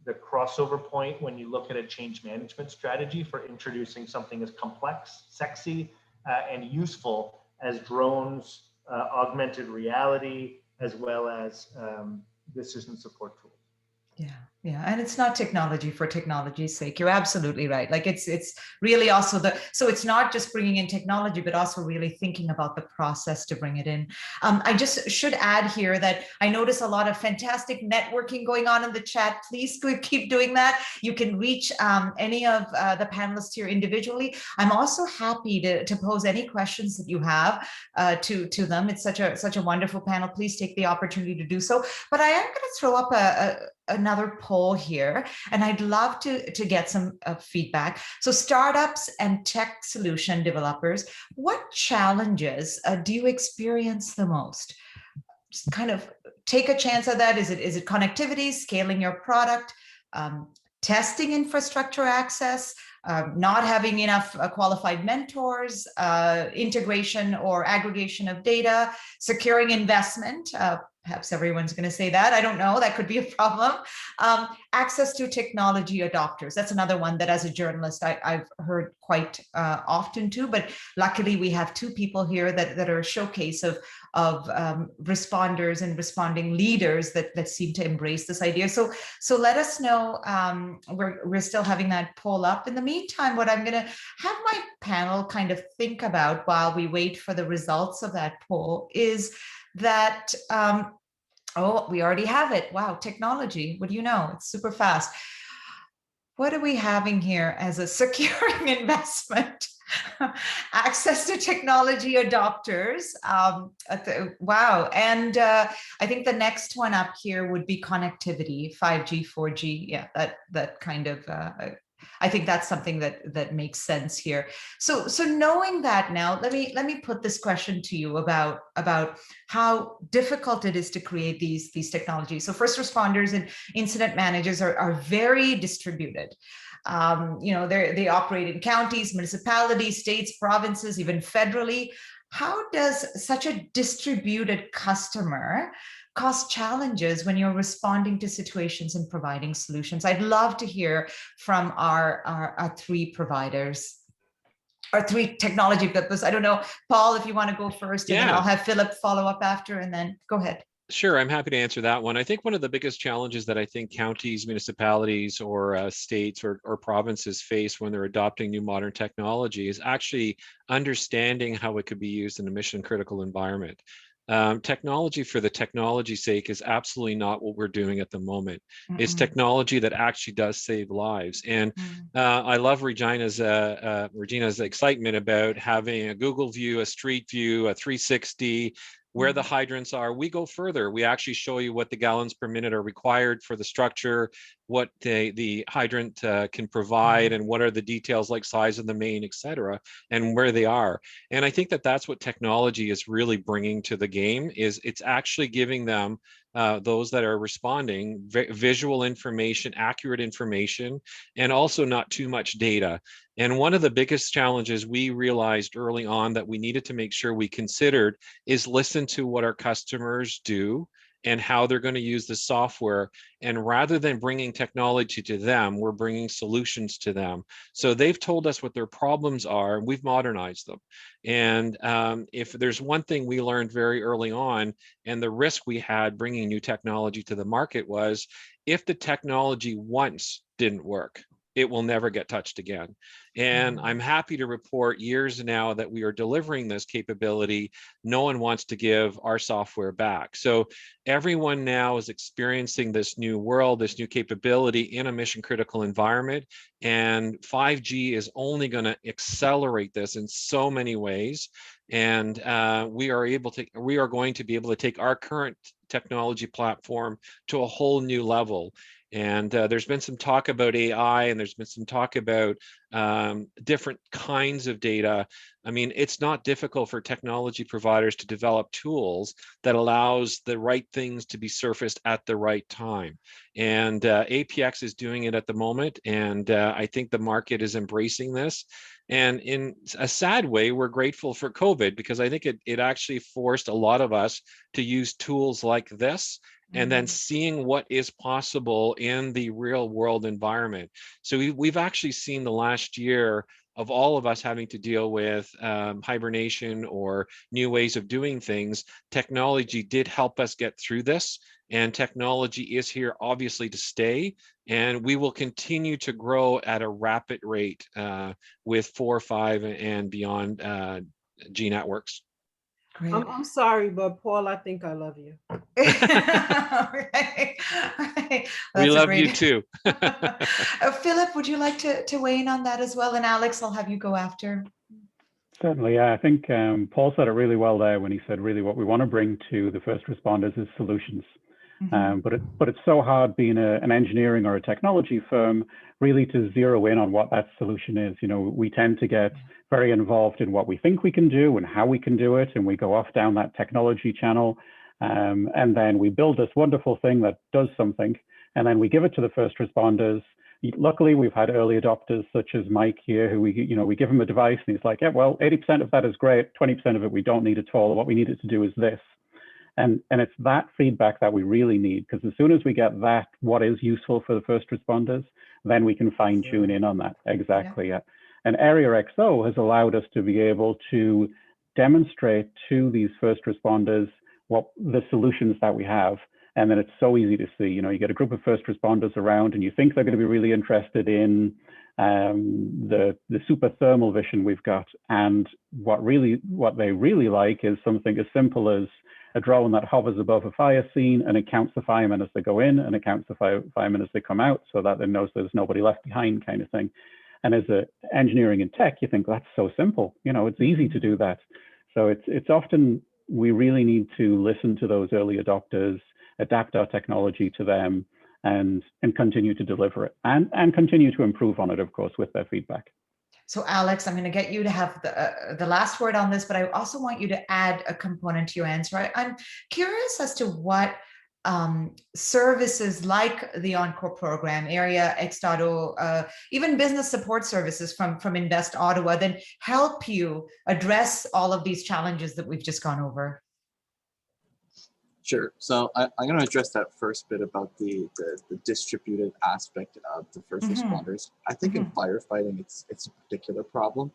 S11: crossover point when you look at a change management strategy for introducing something as complex, sexy, and useful as drones, augmented reality, as well as decision support tools.
S13: Yeah, and it's not technology for technology's sake. You're absolutely right. Like it's really also so it's not just bringing in technology, but also really thinking about the process to bring it in. I just should add here that I notice a lot of fantastic networking going on in the chat. Please keep doing that. You can reach any of the panelists here individually. I'm also happy to pose any questions that you have to them. It's such a wonderful panel. Please take the opportunity to do so. But I am going to throw up another poll here, and I'd love to get some feedback. So startups and tech solution developers, what challenges do you experience the most? Just kind of take a chance at that. Is it connectivity, scaling your product, testing infrastructure access, not having enough qualified mentors, integration or aggregation of data, securing investment? Perhaps everyone's going to say that. I don't know. That could be a problem. Access to technology adopters. That's another one that as a journalist, I've heard quite often too, but luckily we have two people here that are a showcase of responders and responding leaders that seem to embrace this idea. So let us know. We're still having that poll up. In the meantime, what I'm going to have my panel kind of think about while we wait for the results of that poll is that, oh, we already have it. Wow, technology, what do you know? It's super fast. What are we having here as a securing investment? Access to technology adopters. Wow. And I think the next one up here would be connectivity, 5G, 4G. Yeah, that kind of, I think that's something that makes sense here. So knowing that now, let me put this question to you about how difficult it is to create these technologies. So first responders and incident managers are very distributed. They operate in counties, municipalities, states, provinces, even federally. How does such a distributed customer cause challenges when you're responding to situations and providing solutions? I'd love to hear from our three providers, our three technology purpose. I don't know, Paul, if you want to go first, and then I'll have Philip follow up after, and then go ahead.
S16: Sure, I'm happy to answer that one. I think one of the biggest challenges that I think counties, municipalities, or states or provinces face when they're adopting new modern technology is actually understanding how it could be used in a mission critical environment. Technology for the technology's sake is absolutely not what we're doing at the moment. It's technology that actually does save lives. And I love Regina's excitement about having a Google view, a street view, a 360, where the hydrants are. We go further. We actually show you what the gallons per minute are required for the structure, what the hydrant can provide, and what are the details like size of the main, et cetera, and where they are. And I think that that's what technology is really bringing to the game, is it's actually giving them those that are responding, visual information, accurate information, and also not too much data. And one of the biggest challenges we realized early on that we needed to make sure we considered is listen to what our customers do and how they're going to use the software. And rather than bringing technology to them, we're bringing solutions to them. So they've told us what their problems are, and we've modernized them. And if there's one thing we learned very early on, and the risk we had bringing new technology to the market was, if the technology once didn't work, it will never get touched again. And I'm happy to report years now that we are delivering this capability. No one wants to give our software back. So everyone now is experiencing this new world, this new capability in a mission critical environment. And 5G is only going to accelerate this in so many ways. And we are going to be able to take our current technology platform to a whole new level. And there's been some talk about AI, and there's been some talk about different kinds of data. I mean, it's not difficult for technology providers to develop tools that allows the right things to be surfaced at the right time. And APX is doing it at the moment. And I think the market is embracing this. And in a sad way, we're grateful for COVID, because I think it actually forced a lot of us to use tools like this, and then seeing what is possible in the real world environment. So we've actually seen the last year of all of us having to deal with hibernation or new ways of doing things. Technology did help us get through this, and technology is here obviously to stay, and we will continue to grow at a rapid rate with 4, 5, and beyond G networks.
S13: Great.
S10: I'm sorry, but Paul, I think I love you.
S13: Right.
S16: We love you too.
S13: Philip, would you like to weigh in on that as well? And Alex, I'll have you go after.
S15: Certainly, yeah. I think Paul said it really well there when he said really what we want to bring to the first responders is solutions. But it's so hard being an engineering or a technology firm really to zero in on what that solution is. You know, we tend to get very involved in what we think we can do and how we can do it, and we go off down that technology channel, and then we build this wonderful thing that does something, and then we give it to the first responders. Luckily, we've had early adopters such as Mike here, who we give him a device, and he's like, yeah, well, 80% of that is great, 20% of it we don't need at all. What we need it to do is this. And it's that feedback that we really need, because as soon as we get that, what is useful for the first responders, then we can fine tune in on that. Exactly. Yeah. And Area XO has allowed us to be able to demonstrate to these first responders what the solutions that we have. And then it's so easy to see, you know, you get a group of first responders around and you think they're going to be really interested in the super thermal vision we've got. And what they really like is something as simple as a drone that hovers above a fire scene, and it counts the firemen as they go in, and it counts the firemen as they come out, so that it knows there's nobody left behind, kind of thing. And as a engineering and tech, you think that's so simple. You know, it's easy to do that. So it's often we really need to listen to those early adopters, adapt our technology to them, and continue to deliver it, and continue to improve on it, of course, with their feedback.
S13: So Alex, I'm going to get you to have the last word on this, but I also want you to add a component to your answer. I'm curious as to what services like the Encore program, Area X.0, even business support services from Invest Ottawa, then help you address all of these challenges that we've just gone over.
S14: Sure. So I'm going to address that first bit about the distributed aspect of the first responders. I think in firefighting, it's a particular problem.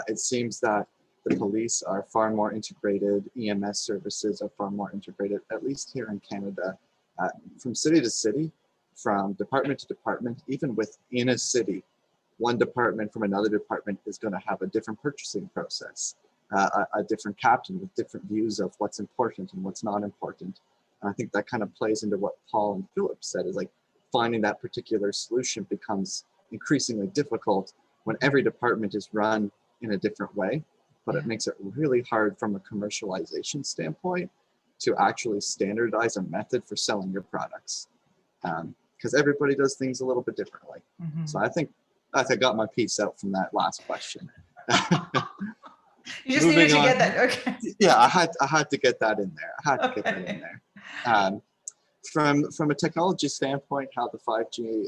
S14: It seems that the police are far more integrated, EMS services are far more integrated, at least here in Canada, from city to city, from department to department, even within a city. One department from another department is going to have a different purchasing process. A different captain with different views of what's important and what's not important. And I think that kind of plays into what Paul and Philip said, is like finding that particular solution becomes increasingly difficult when every department is run in a different way, but it makes it really hard from a commercialization standpoint to actually standardize a method for selling your products, because everybody does things a little bit differently. So I think I got my piece out from that last question.
S13: You just needed to get that, okay.
S14: Yeah, I had to get that in there. I had to get that in there. From a technology standpoint, how the 5G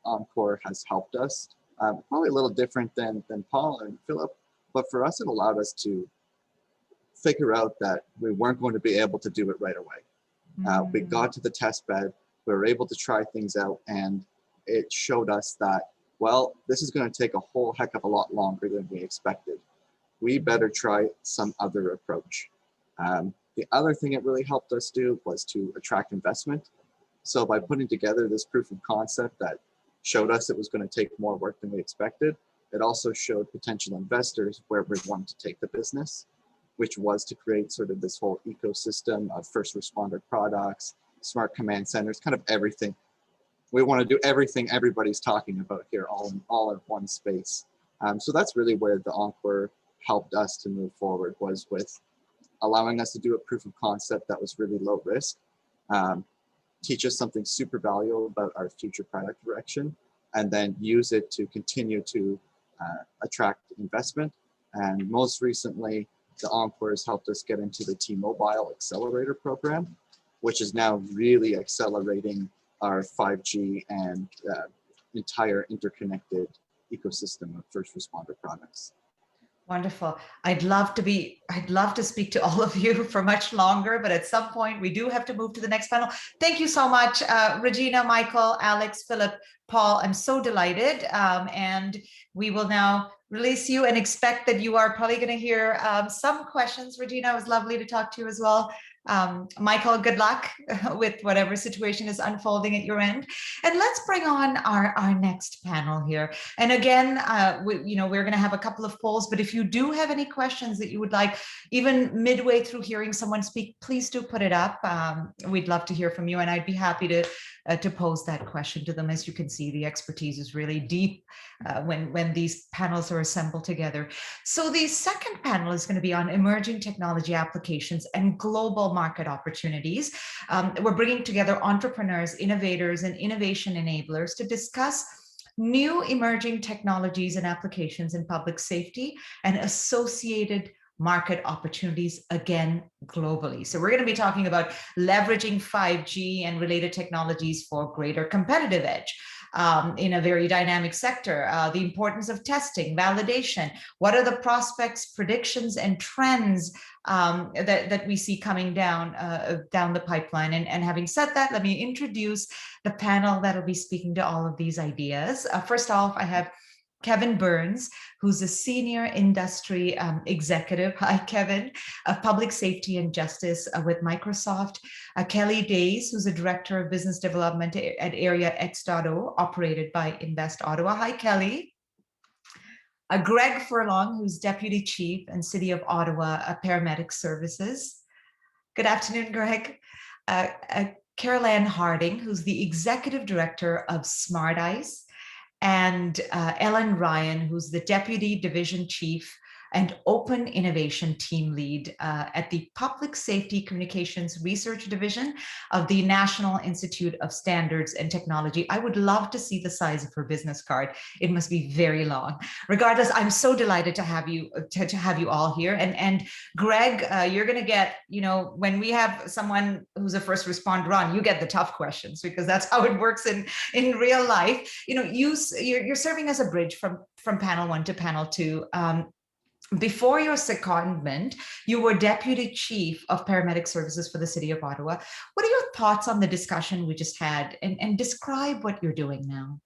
S14: Encore has helped us, probably a little different than Paul and Philip, but for us, it allowed us to figure out that we weren't going to be able to do it right away. We got to the test bed, we were able to try things out, and it showed us that, well, this is going to take a whole heck of a lot longer than we expected. We better try some other approach. The other thing it really helped us do was to attract investment. So by putting together this proof of concept that showed us it was going to take more work than we expected, it also showed potential investors where we wanted to take the business, which was to create sort of this whole ecosystem of first responder products, smart command centers, kind of everything. We want to do everything everybody's talking about here, all in one space. So that's really where the Encore helped us to move forward, was with allowing us to do a proof of concept that was really low risk, teach us something super valuable about our future product direction, and then use it to continue to attract investment. And most recently, the Encore has helped us get into the T-Mobile Accelerator program, which is now really accelerating our 5G and entire interconnected ecosystem of first responder products.
S13: Wonderful. I'd love to speak to all of you for much longer, but at some point we do have to move to the next panel. Thank you so much, Regina, Michael, Alex, Philip, Paul. I'm so delighted. And we will now release you and expect that you are probably going to hear some questions. Regina, it was lovely to talk to you as well. Michael, good luck with whatever situation is unfolding at your end. And let's bring on our next panel here. And again, we're going to have a couple of polls, but if you do have any questions that you would like, even midway through hearing someone speak, please do put it up. We'd love to hear from you, and I'd be happy to pose that question to them. As you can see, the expertise is really deep when these panels are assembled together. So the second panel is going to be on emerging technology applications and global market opportunities. We're bringing together entrepreneurs, innovators, and innovation enablers to discuss new emerging technologies and applications in public safety and associated market opportunities, again, globally. So we're going to be talking about leveraging 5G and related technologies for greater competitive edge in a very dynamic sector, the importance of testing, validation, what are the prospects, predictions, and trends that we see coming down the pipeline. And having said that, let me introduce the panel that'll be speaking to all of these ideas. First off, I have Kevin Burns, who's a senior industry executive. Hi, Kevin, of public safety and justice with Microsoft. Kelly Days, who's a director of business development at Area X.O, operated by Invest Ottawa. Hi, Kelly. Greg Furlong, who's deputy chief and City of Ottawa Paramedic Services. Good afternoon, Greg. Carol Ann Harding, who's the executive director of Smart Ice. And Ellen Ryan, who's the Deputy Division Chief and Open Innovation Team Lead at the Public Safety Communications Research Division of the National Institute of Standards and Technology. I would love to see the size of her business card. It must be very long. Regardless, I'm so delighted to have you all here. And Greg, you're going to get, when we have someone who's a first responder on, you get the tough questions, because that's how it works in real life. You're serving as a bridge from panel one to panel two. Before your secondment, you were Deputy Chief of Paramedic Services for the City of Ottawa. What are your thoughts on the discussion we just had, and describe what you're doing now?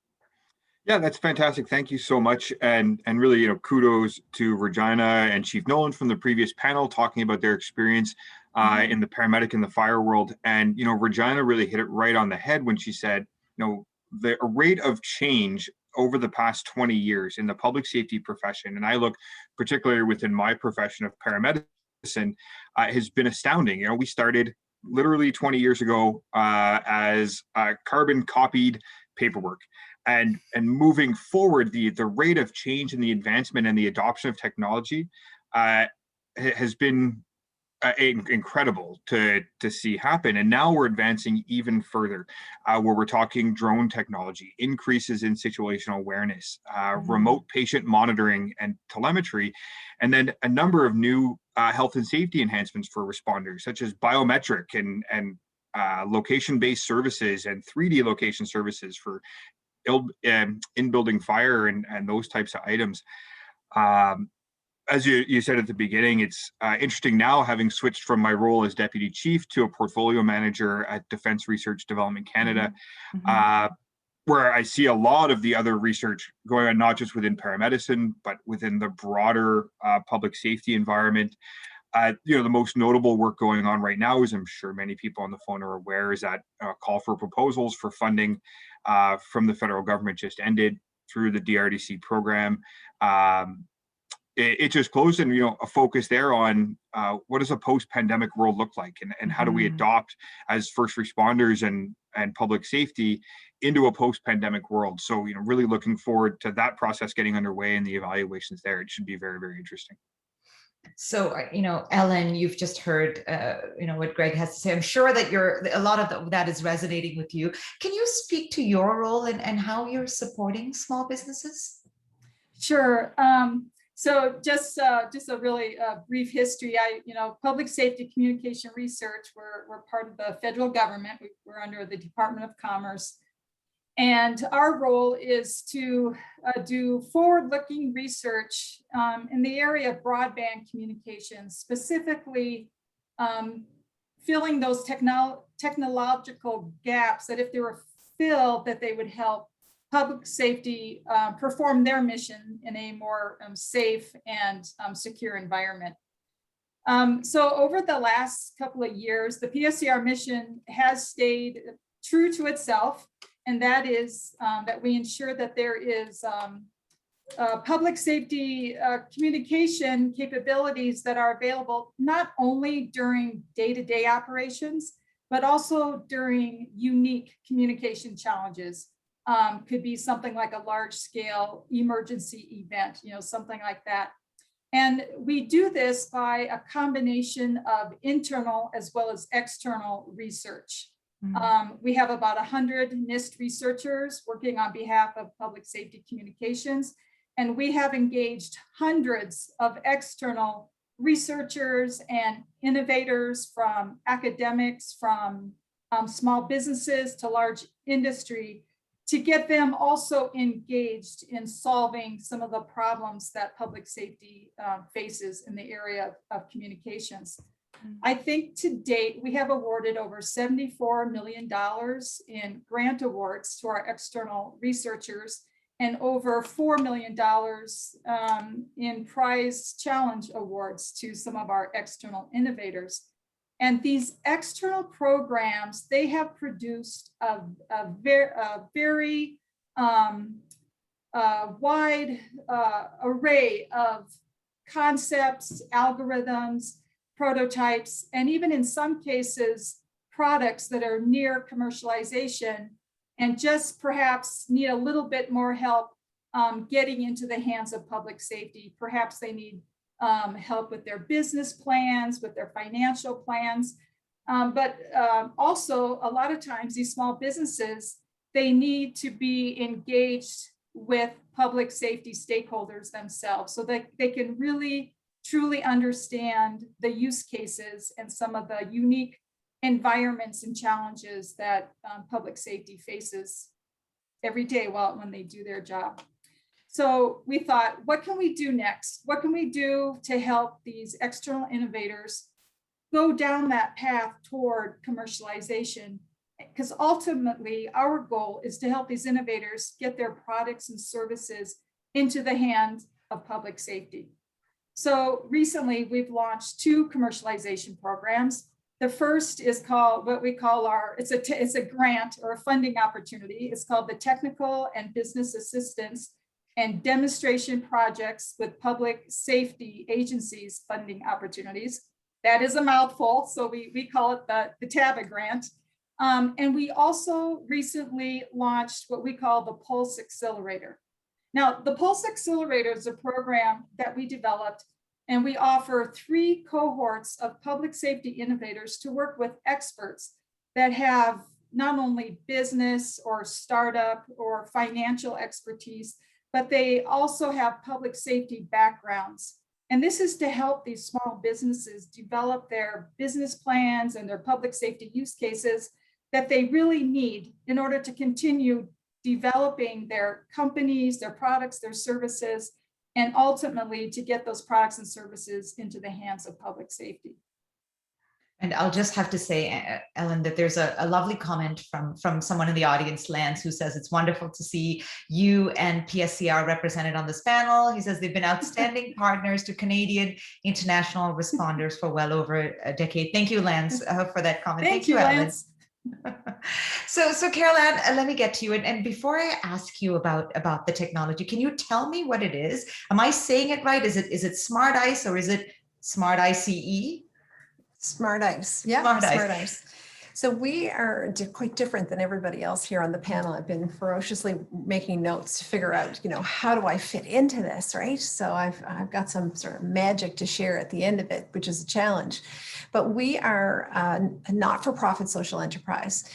S17: Yeah, that's fantastic. Thank you so much. And really, kudos to Regina and Chief Nolan from the previous panel talking about their experience in the paramedic and the fire world. And, Regina really hit it right on the head when she said, the rate of change over the past 20 years in the public safety profession, and I look particularly within my profession of paramedicine, has been astounding. We started literally 20 years ago as carbon copied paperwork, and moving forward, the rate of change and the advancement and the adoption of technology has been incredible to see happen. And now we're advancing even further, where we're talking drone technology, increases in situational awareness, remote patient monitoring and telemetry, and then a number of new health and safety enhancements for responders, such as biometric and location-based services and 3D location services for in-building fire and those types of items. As you said at the beginning, it's interesting now, having switched from my role as deputy chief to a portfolio manager at Defense Research Development Canada, where I see a lot of the other research going on, not just within paramedicine, but within the broader public safety environment. The most notable work going on right now, as I'm sure many people on the phone are aware, is that call for proposals for funding from the federal government just ended through the DRDC program. It just closed, and a focus there on what does a post-pandemic world look like, and how do we adopt as first responders and public safety into a post-pandemic world. So really looking forward to that process getting underway and the evaluations there. It should be very, very interesting.
S13: So, Ellen, you've just heard, what Greg has to say. I'm sure that a lot of that is resonating with you. Can you speak to your role and how you're supporting small businesses?
S18: Sure. So just a really brief history. Public safety communication research, we're part of the federal government. We're under the Department of Commerce. And our role is to do forward-looking research in the area of broadband communications, specifically filling those technological gaps that if they were filled, that they would help public safety perform their mission in a more safe and secure environment. So over the last couple of years, the Pscr mission has stayed true to itself, and that is that we ensure that there is public safety communication capabilities that are available not only during day-to-day operations, but also during unique communication challenges. Could be something like a large-scale emergency event, something like that. And we do this by a combination of internal as well as external research. We have about 100 NIST researchers working on behalf of public safety communications, and we have engaged hundreds of external researchers and innovators, from academics, from small businesses to large industry, to get them also engaged in solving some of the problems that public safety faces in the area of communications. I think to date, we have awarded over $74 million in grant awards to our external researchers and over $4 million in prize challenge awards to some of our external innovators. And these external programs, they have produced a very wide array of concepts, algorithms, prototypes, and even in some cases, products that are near commercialization and just perhaps need a little bit more help getting into the hands of public safety. Perhaps they need help with their business plans, with their financial plans. But also, a lot of times, these small businesses, they need to be engaged with public safety stakeholders themselves so that they can really, truly understand the use cases and some of the unique environments and challenges that public safety faces every day when they do their job. So we thought, what can we do next? What can we do to help these external innovators go down that path toward commercialization? Because ultimately, our goal is to help these innovators get their products and services into the hands of public safety. So recently, we've launched 2 commercialization programs. The first is called what we call it's a grant or a funding opportunity. It's called the Technical and Business Assistance and Demonstration Projects with Public Safety Agencies Funding Opportunities. That is a mouthful, so we call it the TABA grant. And we also recently launched what we call the Pulse Accelerator. Now, the Pulse Accelerator is a program that we developed, and we offer 3 cohorts of public safety innovators to work with experts that have not only business or startup or financial expertise, but they also have public safety backgrounds. And this is to help these small businesses develop their business plans and their public safety use cases that they really need in order to continue developing their companies, their products, their services, and ultimately to get those products and services into the hands of public safety.
S13: And I'll just have to say, Ellen, that there's a lovely comment from someone in the audience, Lance, who says it's wonderful to see you and PSCR represented on this panel. He says they've been outstanding partners to Canadian international responders for well over a decade. Thank you, Lance, for that comment.
S18: Thank you, Lance.
S13: So Carol Ann, let me get to you. And before I ask you about the technology, can you tell me what it is? Am I saying it right? Is it Smart Ice or is it Smart ICE?
S19: Smart Ice. Yeah, Smart Ice. So we are quite different than everybody else here on the panel. I've been ferociously making notes to figure out, how do I fit into this, right? So I've got some sort of magic to share at the end of it, which is a challenge. But we are a not-for-profit social enterprise.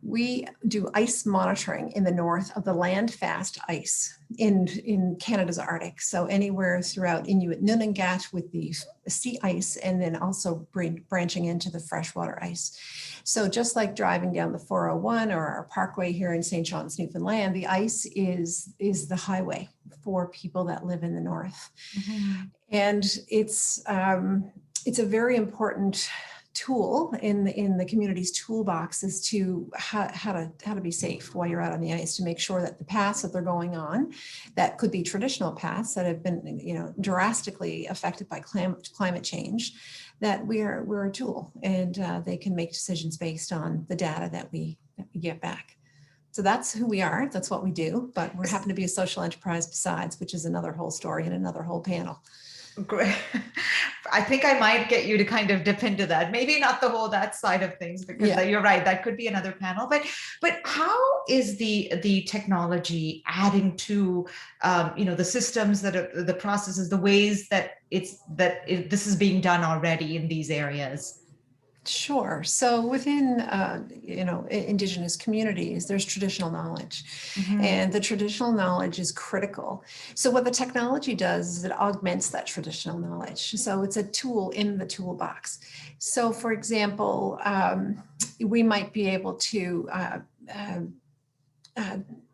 S19: We do ice monitoring in the north of the land-fast ice in Canada's Arctic. So anywhere throughout Inuit Nunangat with the sea ice, and then also branching into the freshwater ice. So just like driving down the 401 or our parkway here in St. John's, Newfoundland, the ice is the highway for people that live in the north. Mm-hmm. And it's a very important tool in the community's toolbox is to how to be safe while you're out on the ice, to make sure that the paths that they're going on, that could be traditional paths that have been drastically affected by climate change, that we're a tool, and they can make decisions based on the data that we get back. So that's who we are. That's what we do. But we happen to be a social enterprise besides, which is another whole story and another whole panel.
S13: Great. I think I might get you to kind of dip into that. Maybe not that side of things, because you're right, that could be another panel. But how is the technology adding to the systems the processes, the ways that this is being done already in these areas?
S19: Sure. So within, Indigenous communities, there's traditional knowledge, mm-hmm. and the traditional knowledge is critical. So what the technology does is it augments that traditional knowledge. So it's a tool in the toolbox. So for example, we might be able to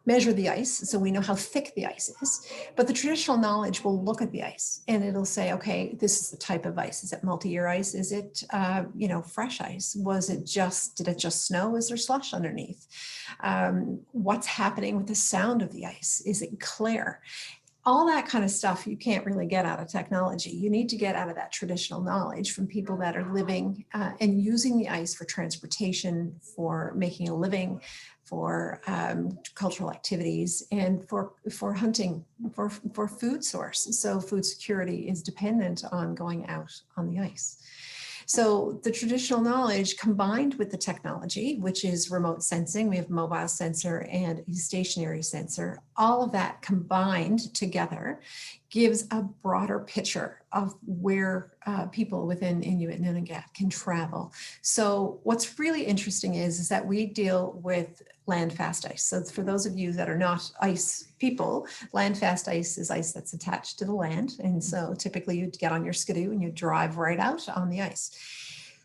S19: measure the ice, so we know how thick the ice is, but the traditional knowledge will look at the ice and it'll say, okay, this is the type of ice. Is it multi-year ice? Is it, fresh ice? Did it just snow? Is there slush underneath? What's happening with the sound of the ice? Is it clear? All that kind of stuff you can't really get out of technology. You need to get out of that traditional knowledge from people that are living and using the ice for transportation, for making a living, for cultural activities, and for hunting, for food source. So food security is dependent on going out on the ice. So the traditional knowledge combined with the technology, which is remote sensing, we have mobile sensor and a stationary sensor, all of that combined together gives a broader picture of where people within Inuit Nunangat can travel. So what's really interesting is that we deal with land-fast ice. So for those of you that are not ice people, land-fast ice is ice that's attached to the land. And so typically you'd get on your skidoo and you drive right out on the ice.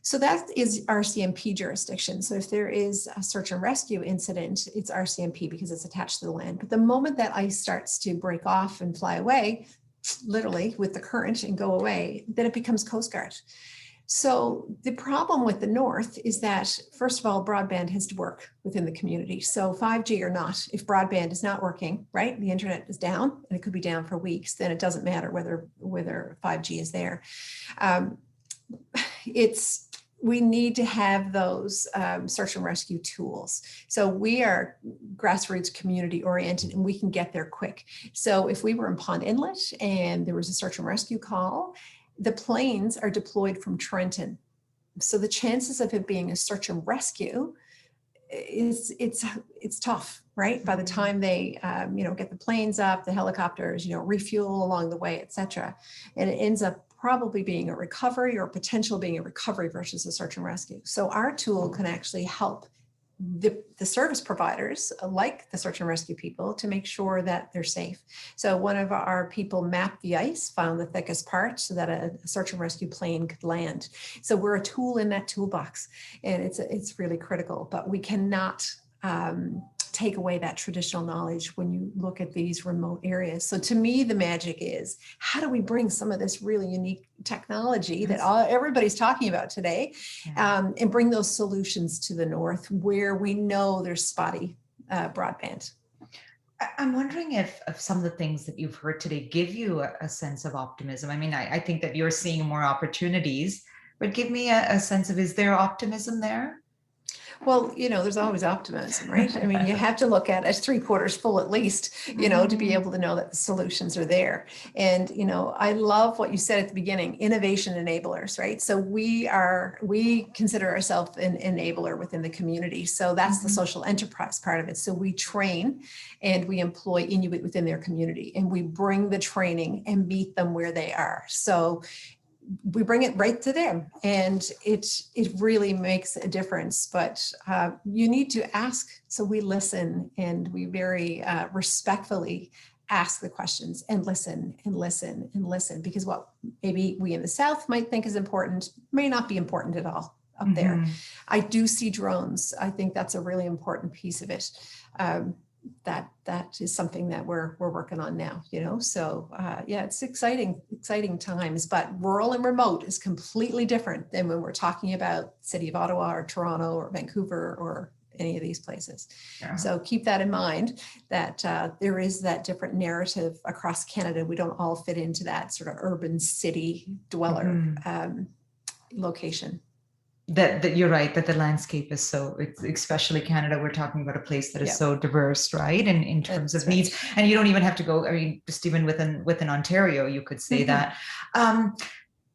S19: So that is RCMP jurisdiction. So if there is a search and rescue incident, it's RCMP because it's attached to the land. But the moment that ice starts to break off and fly away, literally with the current and go away, then it becomes Coast Guard. So the problem with the North is that, first of all, broadband has to work within the community. So 5G or not, if broadband is not working, right, the internet is down, and it could be down for weeks, then it doesn't matter whether 5G is there. We need to have those search and rescue tools. So we are grassroots community oriented and we can get there quick. So if we were in Pond Inlet and there was a search and rescue call, the planes are deployed from Trenton. So the chances of it being a search and rescue it's tough, right? By the time they get the planes up, the helicopters, refuel along the way, etc. And it ends up probably being a recovery or potential being a recovery versus a search and rescue. So our tool can actually help the service providers, like the search and rescue people, to make sure that they're safe. So one of our people mapped the ice, found the thickest part so that a search and rescue plane could land. So we're a tool in that toolbox, and it's really critical, but we cannot take away that traditional knowledge when you look at these remote areas. So to me, the magic is, how do we bring some of this really unique technology that everybody's talking about today, and bring those solutions to the north where we know there's spotty broadband?
S13: I'm wondering if some of the things that you've heard today give you a sense of optimism. I mean, I think that you're seeing more opportunities, but give me a sense of, is there optimism there?
S19: Well, there's always optimism, right? I mean, you have to look at it as 3/4 full at least, to be able to know that the solutions are there. And, I love what you said at the beginning, innovation enablers, right? So we consider ourselves an enabler within the community. So that's the social enterprise part of it. So we train and we employ Inuit within their community, and we bring the training and meet them where they are. So we bring it right to them, and it really makes a difference. But you need to ask. So we listen, and we very respectfully ask the questions and listen and listen and listen, because what maybe we in the South might think is important may not be important at all up there. I do see drones. I think that's a really important piece of it. That is something that we're working on now, so yeah, it's exciting times, but rural and remote is completely different than when we're talking about the city of Ottawa or Toronto or Vancouver or any of these places. So keep that in mind, that there is that different narrative across Canada. We don't all fit into that sort of urban city dweller location.
S13: That you're right, that the landscape is so, especially Canada, we're talking about a place that is so diverse, right? And in terms of needs, and you don't even have to go, I mean, just even within Ontario, you could say that.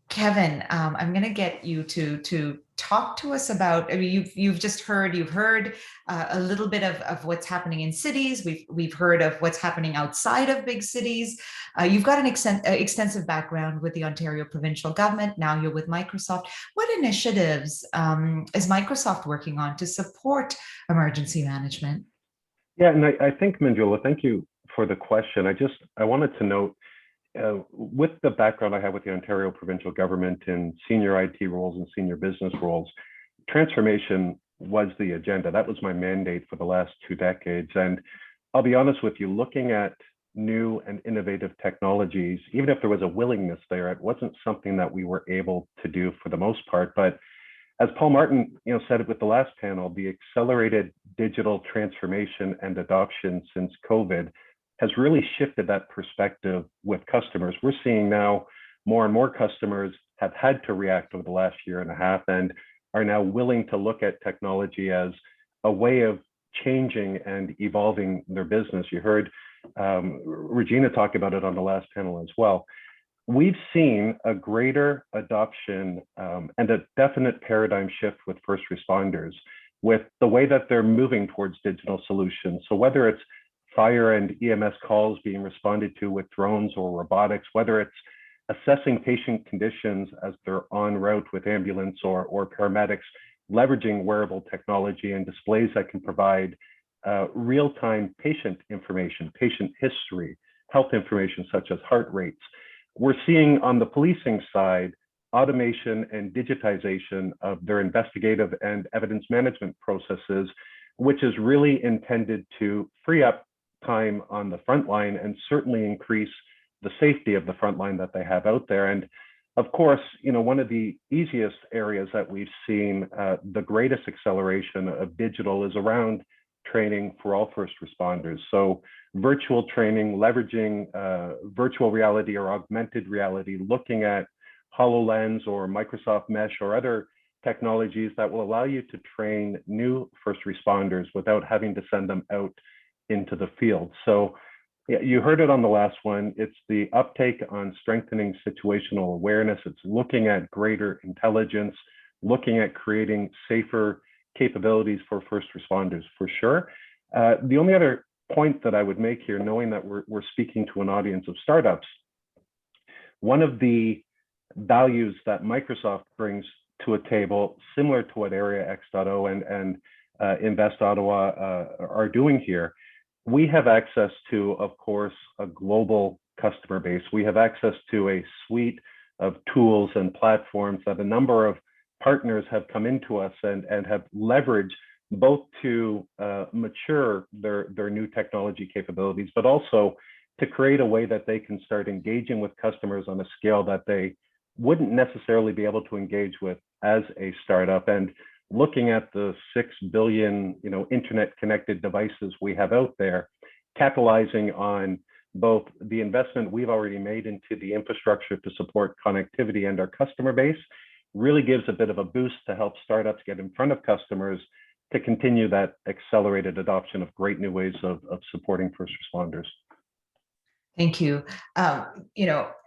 S13: Kevin, I'm going to get you to talk to us about, I mean, you've heard a little bit of what's happening in cities. We've heard of what's happening outside of big cities. You've got an extensive background with the Ontario provincial government. Now you're with Microsoft. What initiatives is Microsoft working on to support emergency management?
S20: Yeah, and I think, Manjula, thank you for the question. I wanted to note, with the background I have with the Ontario provincial government in senior IT roles and senior business roles, transformation was the agenda. That was my mandate for the last 2 decades. And I'll be honest with you, looking at new and innovative technologies, even if there was a willingness there, it wasn't something that we were able to do for the most part. But as Paul Martin said it with the last panel, the accelerated digital transformation and adoption since COVID has really shifted that perspective with customers. We're seeing now more and more customers have had to react over the last 1.5 years and are now willing to look at technology as a way of changing and evolving their business. You heard Regina talk about it on the last panel as well. We've seen a greater adoption and a definite paradigm shift with first responders, with the way that they're moving towards digital solutions. So whether it's fire and EMS calls being responded to with drones or robotics, whether it's assessing patient conditions as they're en route with ambulance or paramedics, leveraging wearable technology and displays that can provide real-time patient information, patient history, health information such as heart rates. We're seeing on the policing side, automation and digitization of their investigative and evidence management processes, which is really intended to free up time on the front line and certainly increase the safety of the front line that they have out there. And of course, one of the easiest areas that we've seen the greatest acceleration of digital is around training for all first responders. So virtual training, leveraging virtual reality or augmented reality, looking at HoloLens or Microsoft Mesh or other technologies that will allow you to train new first responders without having to send them out into the field. So you heard it on the last one. It's the uptake on strengthening situational awareness. It's looking at greater intelligence, looking at creating safer capabilities for first responders, for sure. The only other point that I would make here, knowing that we're speaking to an audience of startups, one of the values that Microsoft brings to a table, similar to what Area X.0 and Invest Ottawa are doing here. We have access to, of course, a global customer base. We have access to a suite of tools and platforms that a number of partners have come into us and have leveraged both to mature their new technology capabilities, but also to create a way that they can start engaging with customers on a scale that they wouldn't necessarily be able to engage with as a startup. And looking at the 6 billion, internet connected devices we have out there, capitalizing on both the investment we've already made into the infrastructure to support connectivity and our customer base really gives a bit of a boost to help startups get in front of customers to continue that accelerated adoption of great new ways of supporting first responders.
S13: Thank you.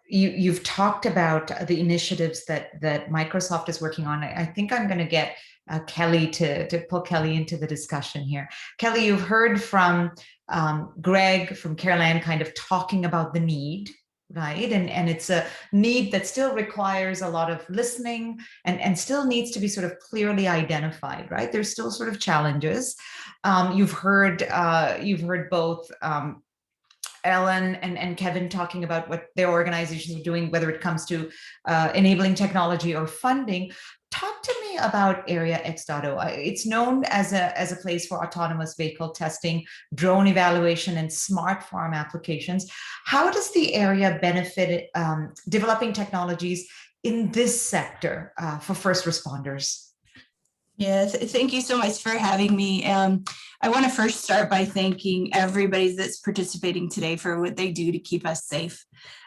S13: You've talked about the initiatives that Microsoft is working on. I think I'm going to get Kelly to pull Kelly into the discussion here. Kelly, you've heard from Greg, from Caroline, kind of talking about the need, right? And it's a need that still requires a lot of listening and still needs to be sort of clearly identified, right? There's still sort of challenges. You've heard both Ellen and Kevin talking about what their organizations are doing, whether it comes to enabling technology or funding. Talk to me about Area X.0. It's known as a place for autonomous vehicle testing, drone evaluation, and smart farm applications. How does the area benefit developing technologies in this sector for first responders?
S21: Yeah, thank you so much for having me. I want to first start by thanking everybody that's participating today for what they do to keep us safe.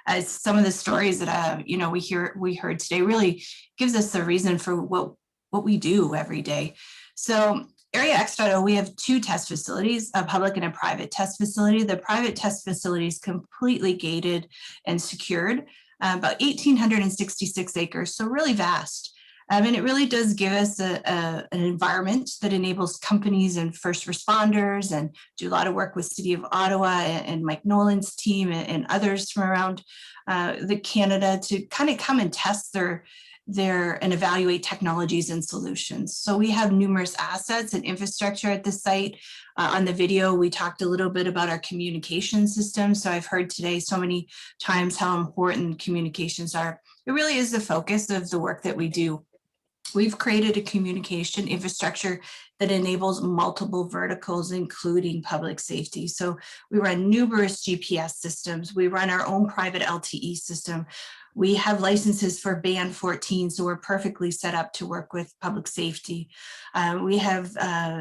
S21: As some of the stories that we heard today really gives us the reason for what we do every day. So Area X.0, we have 2 test facilities, a public and a private test facility. The private test facility is completely gated and secured, about 1,866 acres, so really vast. And it really does give us an environment that enables companies and first responders, and do a lot of work with City of Ottawa and Mike Nolan's team and others from around the Canada to kind of come and test and evaluate technologies and solutions. So we have numerous assets and infrastructure at the site. On the video, we talked a little bit about our communication system. So I've heard today so many times how important communications are. It really is the focus of the work that we do. We've created a communication infrastructure that enables multiple verticals, including public safety. So we run numerous GPS systems. We run our own private LTE system. We have licenses for band 14, so we're perfectly set up to work with public safety. We have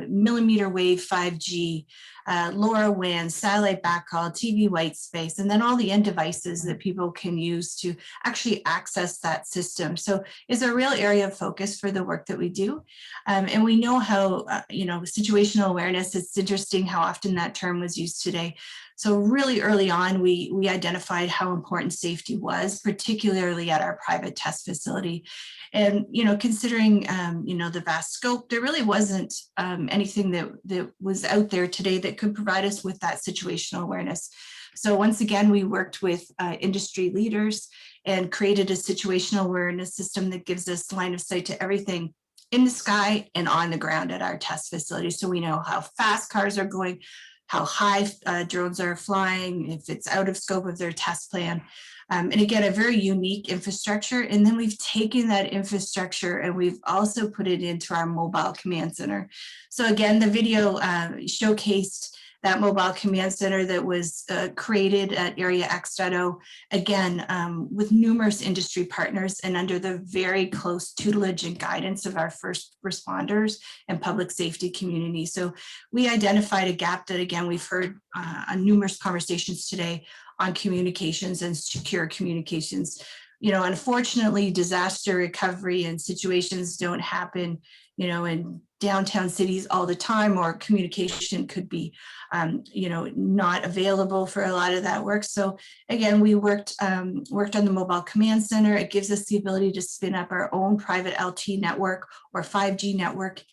S21: millimeter wave 5G, LoRaWAN, satellite backhaul, TV white space, and then all the end devices that people can use to actually access that system. So it's a real area of focus for the work that we do. And we know how, situational awareness, it's interesting how often that term was used today. So really early on, we identified how important safety was, particularly at our private test facility. And, considering, the vast scope, there really wasn't anything that was out there today that could provide us with that situational awareness. So once again, we worked with industry leaders and created a situational awareness system that gives us line of sight to everything in the sky and on the ground at our test facility. So we know how fast cars are going, how high drones are flying, if it's out of scope of their test plan. And again, a very unique infrastructure. And then we've taken that infrastructure and we've also put it into our mobile command center. So again, the video showcased that mobile command center that was created at Area X.0, again, with numerous industry partners and under the very close tutelage and guidance of our first responders and public safety community. So we identified a gap that, again, we've heard on numerous conversations today on communications and secure communications. Unfortunately, disaster recovery and situations don't happen, in downtown cities all the time, or communication could be, not available for a lot of that work. So again, we worked on the mobile command center. It gives us the ability to spin up our own private LTE network or 5G network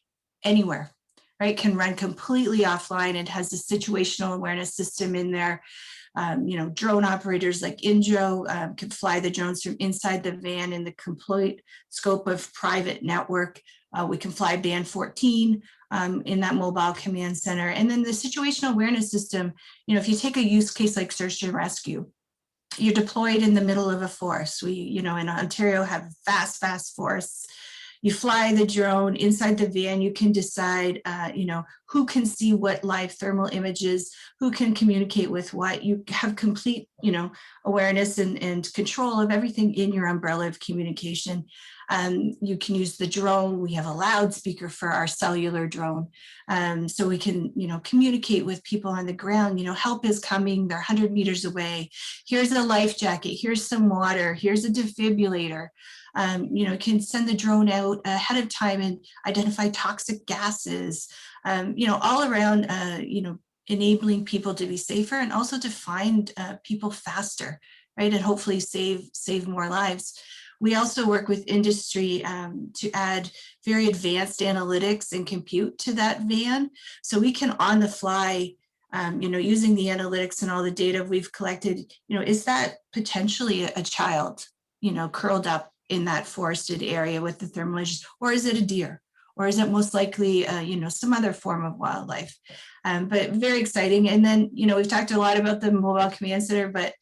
S21: anywhere. right, can run completely offline and has a situational awareness system in there. Drone operators like Indro can fly the drones from inside the van in the complete scope of private network. We can fly band 14 in that mobile command center. And then the situational awareness system, if you take a use case like search and rescue, you're deployed in the middle of a forest. We, in Ontario have fast forests. You fly the drone inside the van, you can decide, who can see what live thermal images, who can communicate with what. You have complete, awareness and control of everything in your umbrella of communication. You can use the drone. We have a loudspeaker for our cellular drone. So we can, communicate with people on the ground, help is coming, they're 100 meters away. Here's a life jacket, here's some water, here's a defibrillator. Can send the drone out ahead of time and identify toxic gases, all around, enabling people to be safer and also to find people faster, right? And hopefully save more lives. We also work with industry to add very advanced analytics and compute to that van. So we can on the fly, using the analytics and all the data we've collected, is that potentially a child, curled up in that forested area with the thermal images, or is it a deer? Or is it most likely, some other form of wildlife? But very exciting. And then, we've talked a lot about the mobile command center, but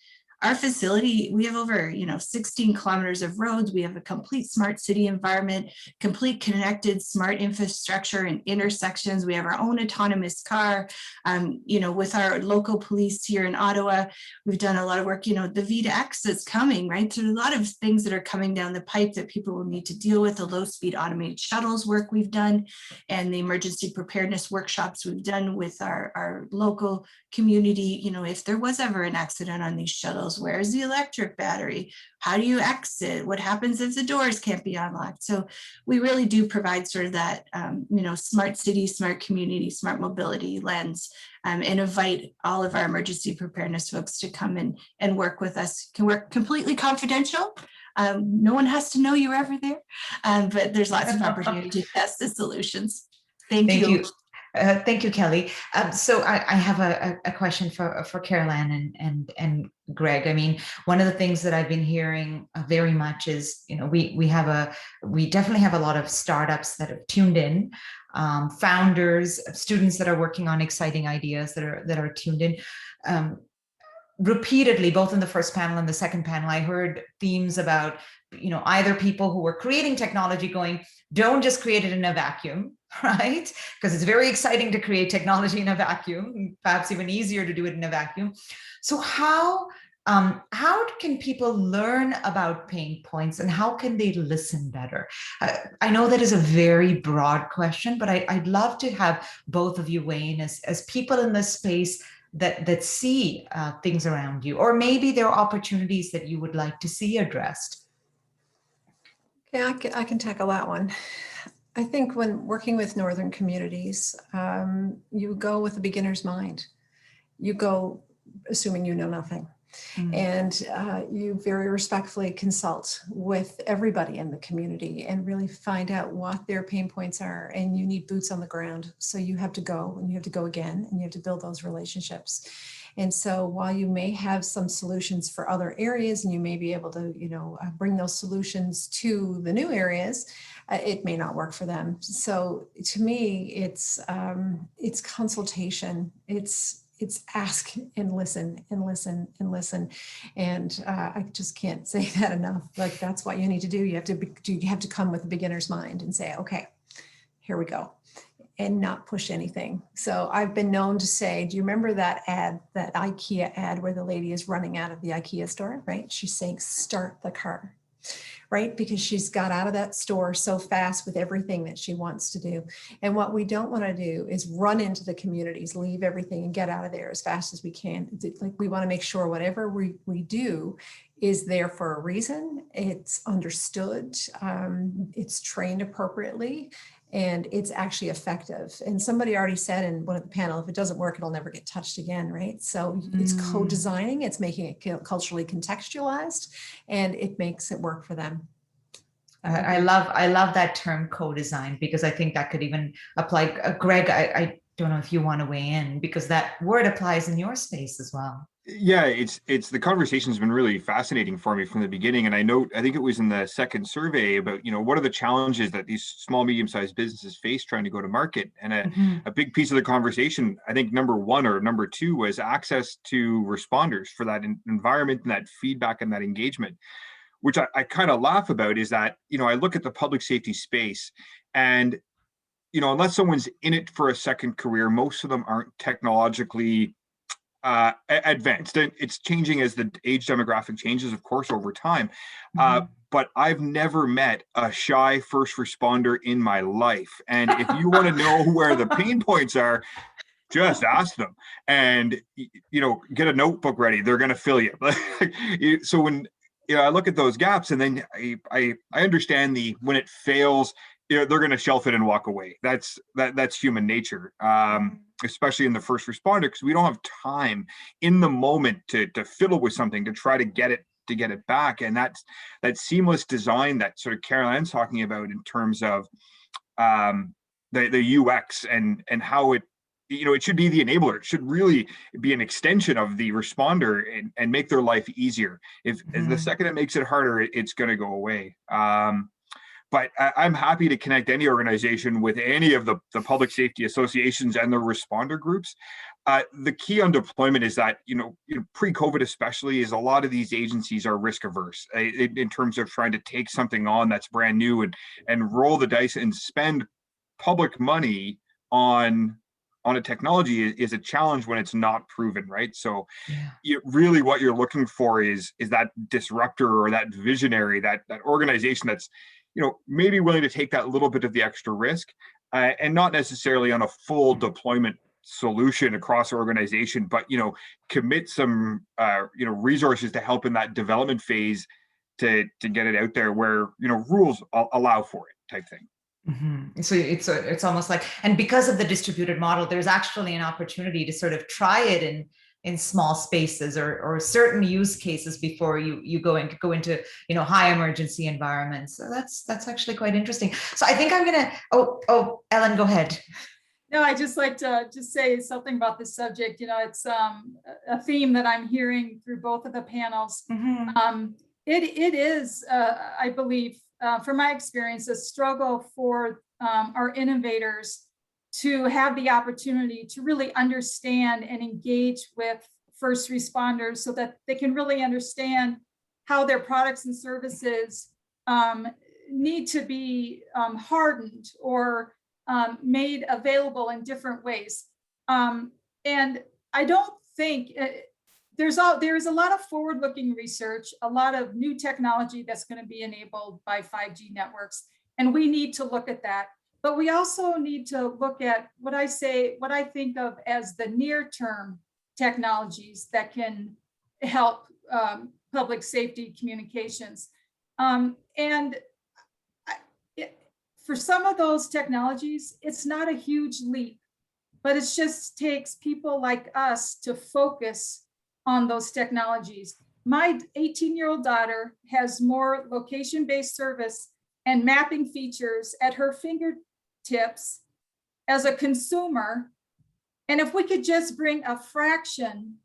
S21: our facility, we have over, 16 kilometers of roads. We have a complete smart city environment, complete connected smart infrastructure and intersections. We have our own autonomous car. With our local police here in Ottawa, we've done a lot of work, the V2X that's coming, right? So a lot of things that are coming down the pipe that people will need to deal with, the low speed automated shuttles work we've done, and the emergency preparedness workshops we've done with our local community. If there was ever an accident on these shuttles, where's the electric battery? How do you exit? What happens if the doors can't be unlocked? So we really do provide sort of that, smart city, smart community, smart mobility lens, and invite all of our emergency preparedness folks to come in and work with us. Can work completely confidential. No one has to know you're ever there, but there's lots of opportunity to test the solutions. Thank you.
S13: Thank you, Kelly. So I have a question for Caroline and Greg. I mean, one of the things that I've been hearing very much is, we definitely have a lot of startups that have tuned in, founders, students that are working on exciting ideas that are tuned in. Repeatedly, both in the first panel and the second panel, I heard themes about, either people who were creating technology going, don't just create it in a vacuum, right? Because it's very exciting to create technology in a vacuum, perhaps even easier to do it in a vacuum. So how can people learn about pain points and how can they listen better? I know that is a very broad question, but I'd love to have both of you weigh in as people in this space that see things around you, or maybe there are opportunities that you would like to see addressed.
S19: Yeah, I can tackle that one. I think when working with northern communities, you go with a beginner's mind. You go assuming you know nothing. And you very respectfully consult with everybody in the community and really find out what their pain points are. And you need boots on the ground. So you have to go and you have to go again and you have to build those relationships. And so while you may have some solutions for other areas and you may be able to, bring those solutions to the new areas, it may not work for them. So to me, it's consultation. It's ask and listen and listen and listen. And I just can't say that enough. Like, that's what you need to do. You have to come with a beginner's mind and say, okay, here we go, and not push anything. So I've been known to say, do you remember that ad, that IKEA ad where the lady is running out of the IKEA store, right? She's saying, start the car, right? Because she's got out of that store so fast with everything that she wants to do. And what we don't want to do is run into the communities, leave everything and get out of there as fast as we can. Like, we want to make sure whatever we do is there for a reason, it's understood, it's trained appropriately, and it's actually effective. And somebody already said in one of the panel, if it doesn't work, it'll never get touched again, right? So it's co-designing, it's making it culturally contextualized, and it makes it work for them.
S13: I love that term co-design, because I think that could even apply. Greg, I don't know if you want to weigh in, because that word applies in your space as well.
S17: Yeah, it's the conversation's been really fascinating for me from the beginning. And I think it was in the second survey about, what are the challenges that these small, medium-sized businesses face trying to go to market? And a big piece of the conversation, I think number one or number two, was access to responders for that environment and that feedback and that engagement, which I kind of laugh about, is that, I look at the public safety space and, unless someone's in it for a second career, most of them aren't technologically advanced. It's changing as the age demographic changes, of course, over time. But I've never met a shy first responder in my life. And if you want to know where the pain points are, just ask them, and get a notebook ready. They're going to fill you. So when I look at those gaps, and then I understand when it fails, they're going to shelf it and walk away. That's human nature. Especially in the first responder, because we don't have time in the moment to fiddle with something, to try to get it back. And that seamless design that sort of Caroline's talking about in terms of the UX and how it should be the enabler. It should really be an extension of the responder and make their life easier. If the second it makes it harder, it's going to go away. But I'm happy to connect any organization with any of the public safety associations and the responder groups. The key on deployment is that, pre-COVID especially, is a lot of these agencies are risk averse in terms of trying to take something on that's brand new and roll the dice and spend public money on a technology is a challenge when it's not proven, right? So really what you're looking for is that disruptor or that visionary, that organization that's maybe willing to take that little bit of the extra risk and not necessarily on a full deployment solution across the organization, but, commit some, resources to help in that development phase to get it out there where, rules allow for it type thing.
S13: So it's almost like, and because of the distributed model, there's actually an opportunity to sort of try it in small spaces or certain use cases before you go into high emergency environments. So that's actually quite interesting. So I think I'm gonna Ellen, go ahead.
S18: No, I just like to just say something about this subject. It's a theme that I'm hearing through both of the panels. It is, I believe, from my experience, a struggle for our innovators to have the opportunity to really understand and engage with first responders so that they can really understand how their products and services need to be hardened or made available in different ways. And I don't think there is a lot of forward-looking research, a lot of new technology that's going to be enabled by 5G networks, and we need to look at that. But we also need to look at what I think of as the near-term technologies that can help public safety communications. For some of those technologies, it's not a huge leap, but it just takes people like us to focus on those technologies. My 18-year-old daughter has more location-based service and mapping features at her fingertips as a consumer. And if we could just bring a fraction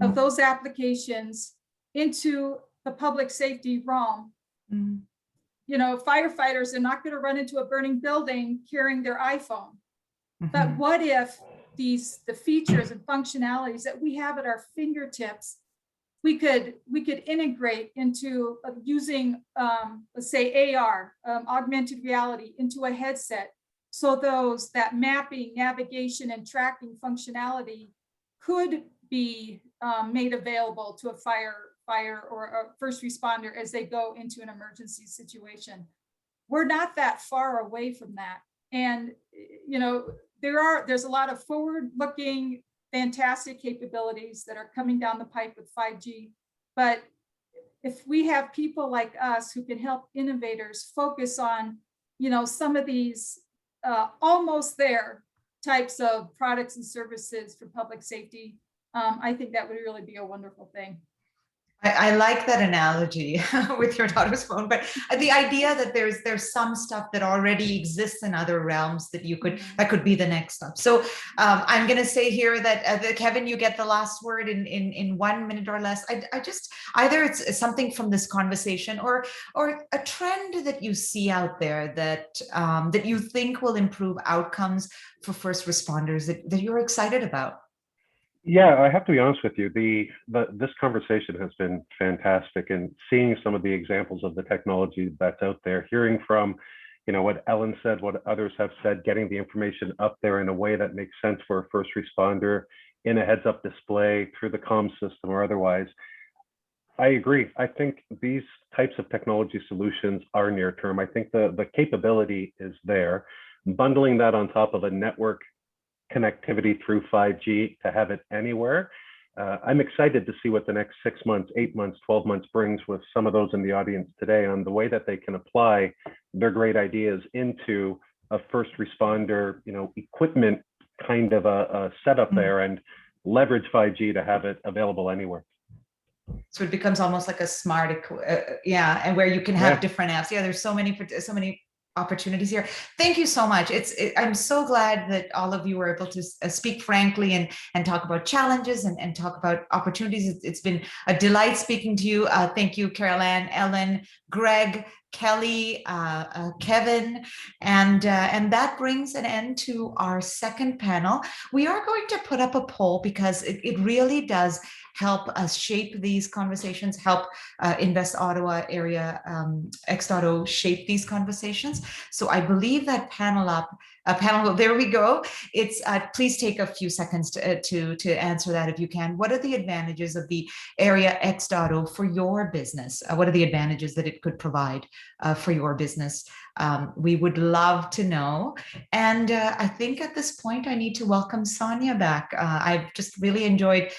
S18: of those applications into the public safety realm, firefighters are not going to run into a burning building carrying their iPhone. But what if the features and functionalities that we have at our fingertips, we could integrate into using, let's say AR, augmented reality, into a headset, so that mapping, navigation, and tracking functionality could be made available to a fire or a first responder as they go into an emergency situation. We're not that far away from that, and there's a lot of forward-looking, fantastic capabilities that are coming down the pipe with 5G. But if we have people like us who can help innovators focus on, some of these almost there types of products and services for public safety, I think that would really be a wonderful thing.
S13: I like that analogy with your daughter's phone, but the idea that there's some stuff that already exists in other realms that you could that could be the next step. So I'm going to say here that Kevin, you get the last word in 1 minute or less. I just either it's something from this conversation or a trend that you see out there that that you think will improve outcomes for first responders that you're excited about.
S20: Yeah, I have to be honest with you. This conversation has been fantastic, and seeing some of the examples of the technology that's out there, hearing from, what Ellen said, what others have said, getting the information up there in a way that makes sense for a first responder in a heads-up display through the comm system or otherwise. I agree. I think these types of technology solutions are near term. I think the capability is there. Bundling that on top of a network connectivity through 5G to have it anywhere. I'm excited to see what the next 6 months, 8 months, 12 months brings with some of those in the audience today on the way that they can apply their great ideas into a first responder, equipment kind of a setup there and leverage 5G to have it available anywhere.
S13: So it becomes almost like a smart, and where you can have different apps. Yeah, there's so many opportunities here. Thank you so much. I'm so glad that all of you were able to speak frankly and talk about challenges and talk about opportunities. It's been a delight speaking to you. Thank you, Carol Ann, Ellen, Greg, Kelly, Kevin, and that brings an end to our second panel. We are going to put up a poll because it really does help us shape these conversations, help Invest Ottawa area X.O shape these conversations. So I believe that panel, there we go. It's please take a few seconds to answer that if you can. What are the advantages of the area X.O for your business? What are the advantages that it could provide for your business? We would love to know. And I think at this point, I need to welcome Sonia back. I've just really enjoyed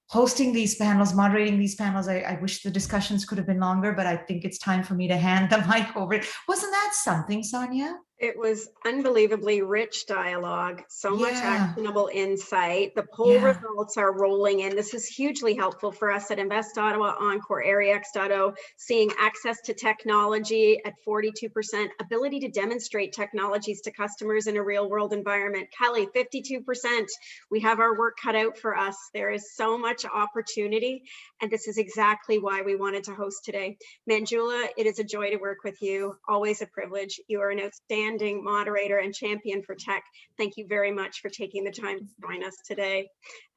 S13: hosting these panels, moderating these panels. I wish the discussions could have been longer, but I think it's time for me to hand the mic over. Wasn't that something, Sonia?
S1: It was unbelievably rich dialogue, so much actionable insight. The poll results are rolling in. This is hugely helpful for us at Invest Ottawa, Encore, Area X.O, seeing access to technology at 42%, ability to demonstrate technologies to customers in a real world environment. Kelly, 52%. We have our work cut out for us. There is so much opportunity, and this is exactly why we wanted to host today. Manjula, it is a joy to work with you. Always a privilege. You are an outstanding moderator and champion for tech. Thank you very much for taking the time to join us today.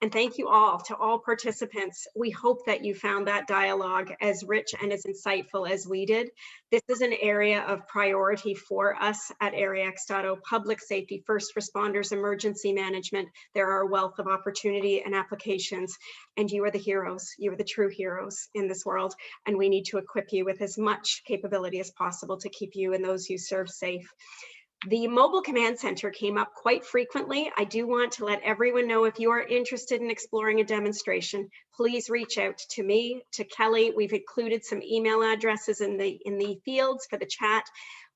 S1: And thank you all to all participants. We hope that you found that dialogue as rich and as insightful as we did. This is an area of priority for us at Area X.O, public safety, first responders, emergency management. There are a wealth of opportunity and applications, and you are the heroes. You are the true heroes in this world, and we need to equip you with as much capability as possible to keep you and those you serve safe. The mobile command center came up quite frequently. I do want to let everyone know, if you are interested in exploring a demonstration, please reach out to me, to Kelly. We've included some email addresses in the fields for the chat.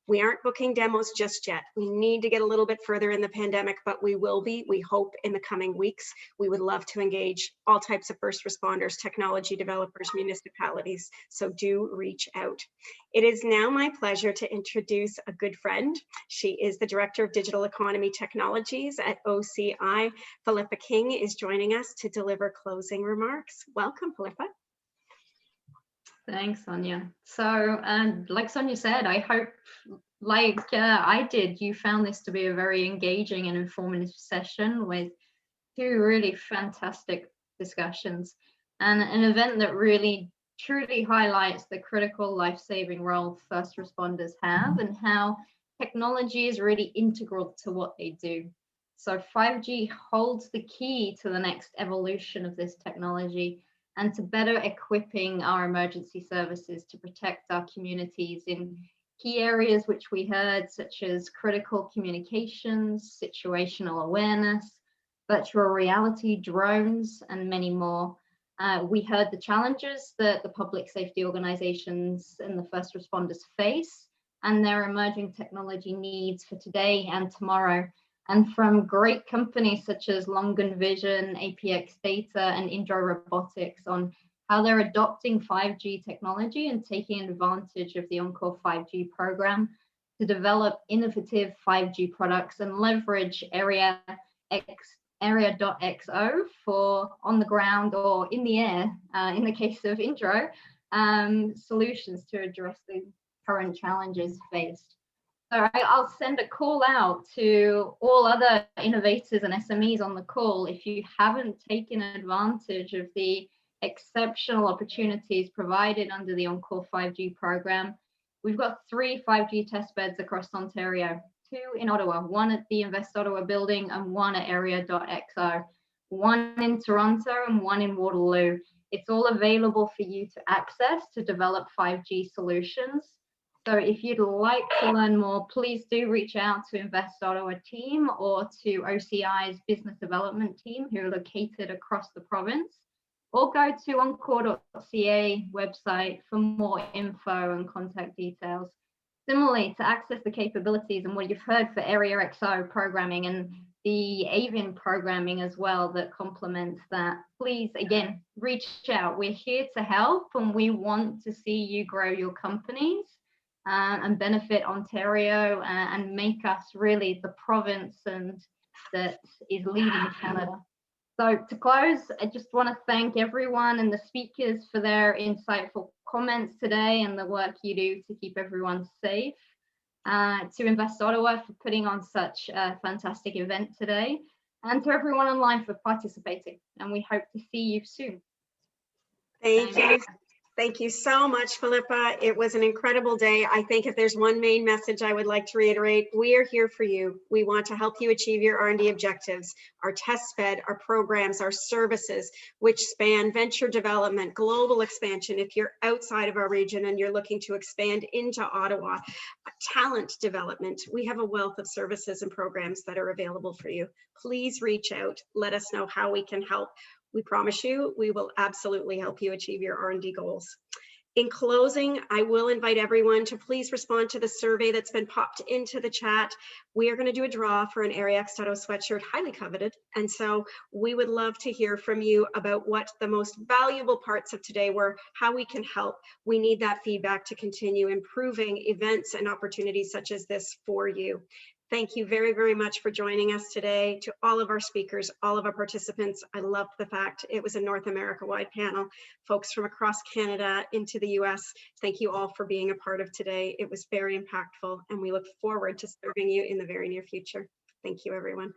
S1: We aren't booking demos just yet. We need to get a little bit further in the pandemic, but we will be, we hope, in the coming weeks. We would love to engage all types of first responders, technology developers, municipalities, so do reach out. It is now my pleasure to introduce a good friend. She is the Director of Digital Economy Technologies at OCI. Philippa King is joining us to deliver closing remarks. Welcome, Philippa.
S2: Thanks, Sonia. So, like Sonia said, I hope, like I did, you found this to be a very engaging and informative session with two really fantastic discussions and an event that really truly highlights the critical life-saving role first responders have and how technology is really integral to what they do. So 5G holds the key to the next evolution of this technology and to better equipping our emergency services to protect our communities in key areas which we heard, such as critical communications, situational awareness, virtual reality, drones, and many more. We heard the challenges that the public safety organizations and the first responders face and their emerging technology needs for today and tomorrow. And from great companies such as Long Gun Vision, APX Data, and Indro Robotics on how they're adopting 5G technology and taking advantage of the Encore 5G program to develop innovative 5G products and leverage Area.xo for on the ground or in the air, in the case of Intro, solutions to address the current challenges faced. So I'll send a call out to all other innovators and SMEs on the call. If you haven't taken advantage of the exceptional opportunities provided under the Encore 5G program, we've got 3 5G test beds across Ontario, 2 in Ottawa, 1 at the Invest Ottawa building and 1 at Area.xo, 1 in Toronto and 1 in Waterloo. It's all available for you to access to develop 5G solutions. So if you'd like to learn more, please do reach out to Invest Ottawa team or to OCI's business development team who are located across the province, or go to encore.ca website for more info and contact details. Similarly, to access the capabilities and what you've heard for Area.xo programming and the AVIN programming as well that complements that, please, again, reach out. We're here to help and we want to see you grow your companies and benefit Ontario and make us really the province and that is leading Canada. So to close, I just want to thank everyone and the speakers for their insightful comments today and the work you do to keep everyone safe. To Invest Ottawa for putting on such a fantastic event today, and to everyone online for participating. And we hope to see you soon.
S1: Thank you. Thank you so much, Philippa. It was an incredible day. I think if there's one main message I would like to reiterate, we are here for you. We want to help you achieve your R&D objectives, our test bed, our programs, our services, which span venture development, global expansion. If you're outside of our region and you're looking to expand into Ottawa, talent development, we have a wealth of services and programs that are available for you. Please reach out. Let us know how we can help. We promise you, we will absolutely help you achieve your R&D goals. In closing, I will invite everyone to please respond to the survey that's been popped into the chat. We are going to do a draw for an AreaX.o sweatshirt, highly coveted. And so we would love to hear from you about what the most valuable parts of today were, how we can help. We need that feedback to continue improving events and opportunities such as this for you. Thank you very, very much for joining us today. To all of our speakers, all of our participants, I loved the fact it was a North America-wide panel. Folks from across Canada into the US, thank you all for being a part of today. It was very impactful, and we look forward to serving you in the very near future. Thank you, everyone.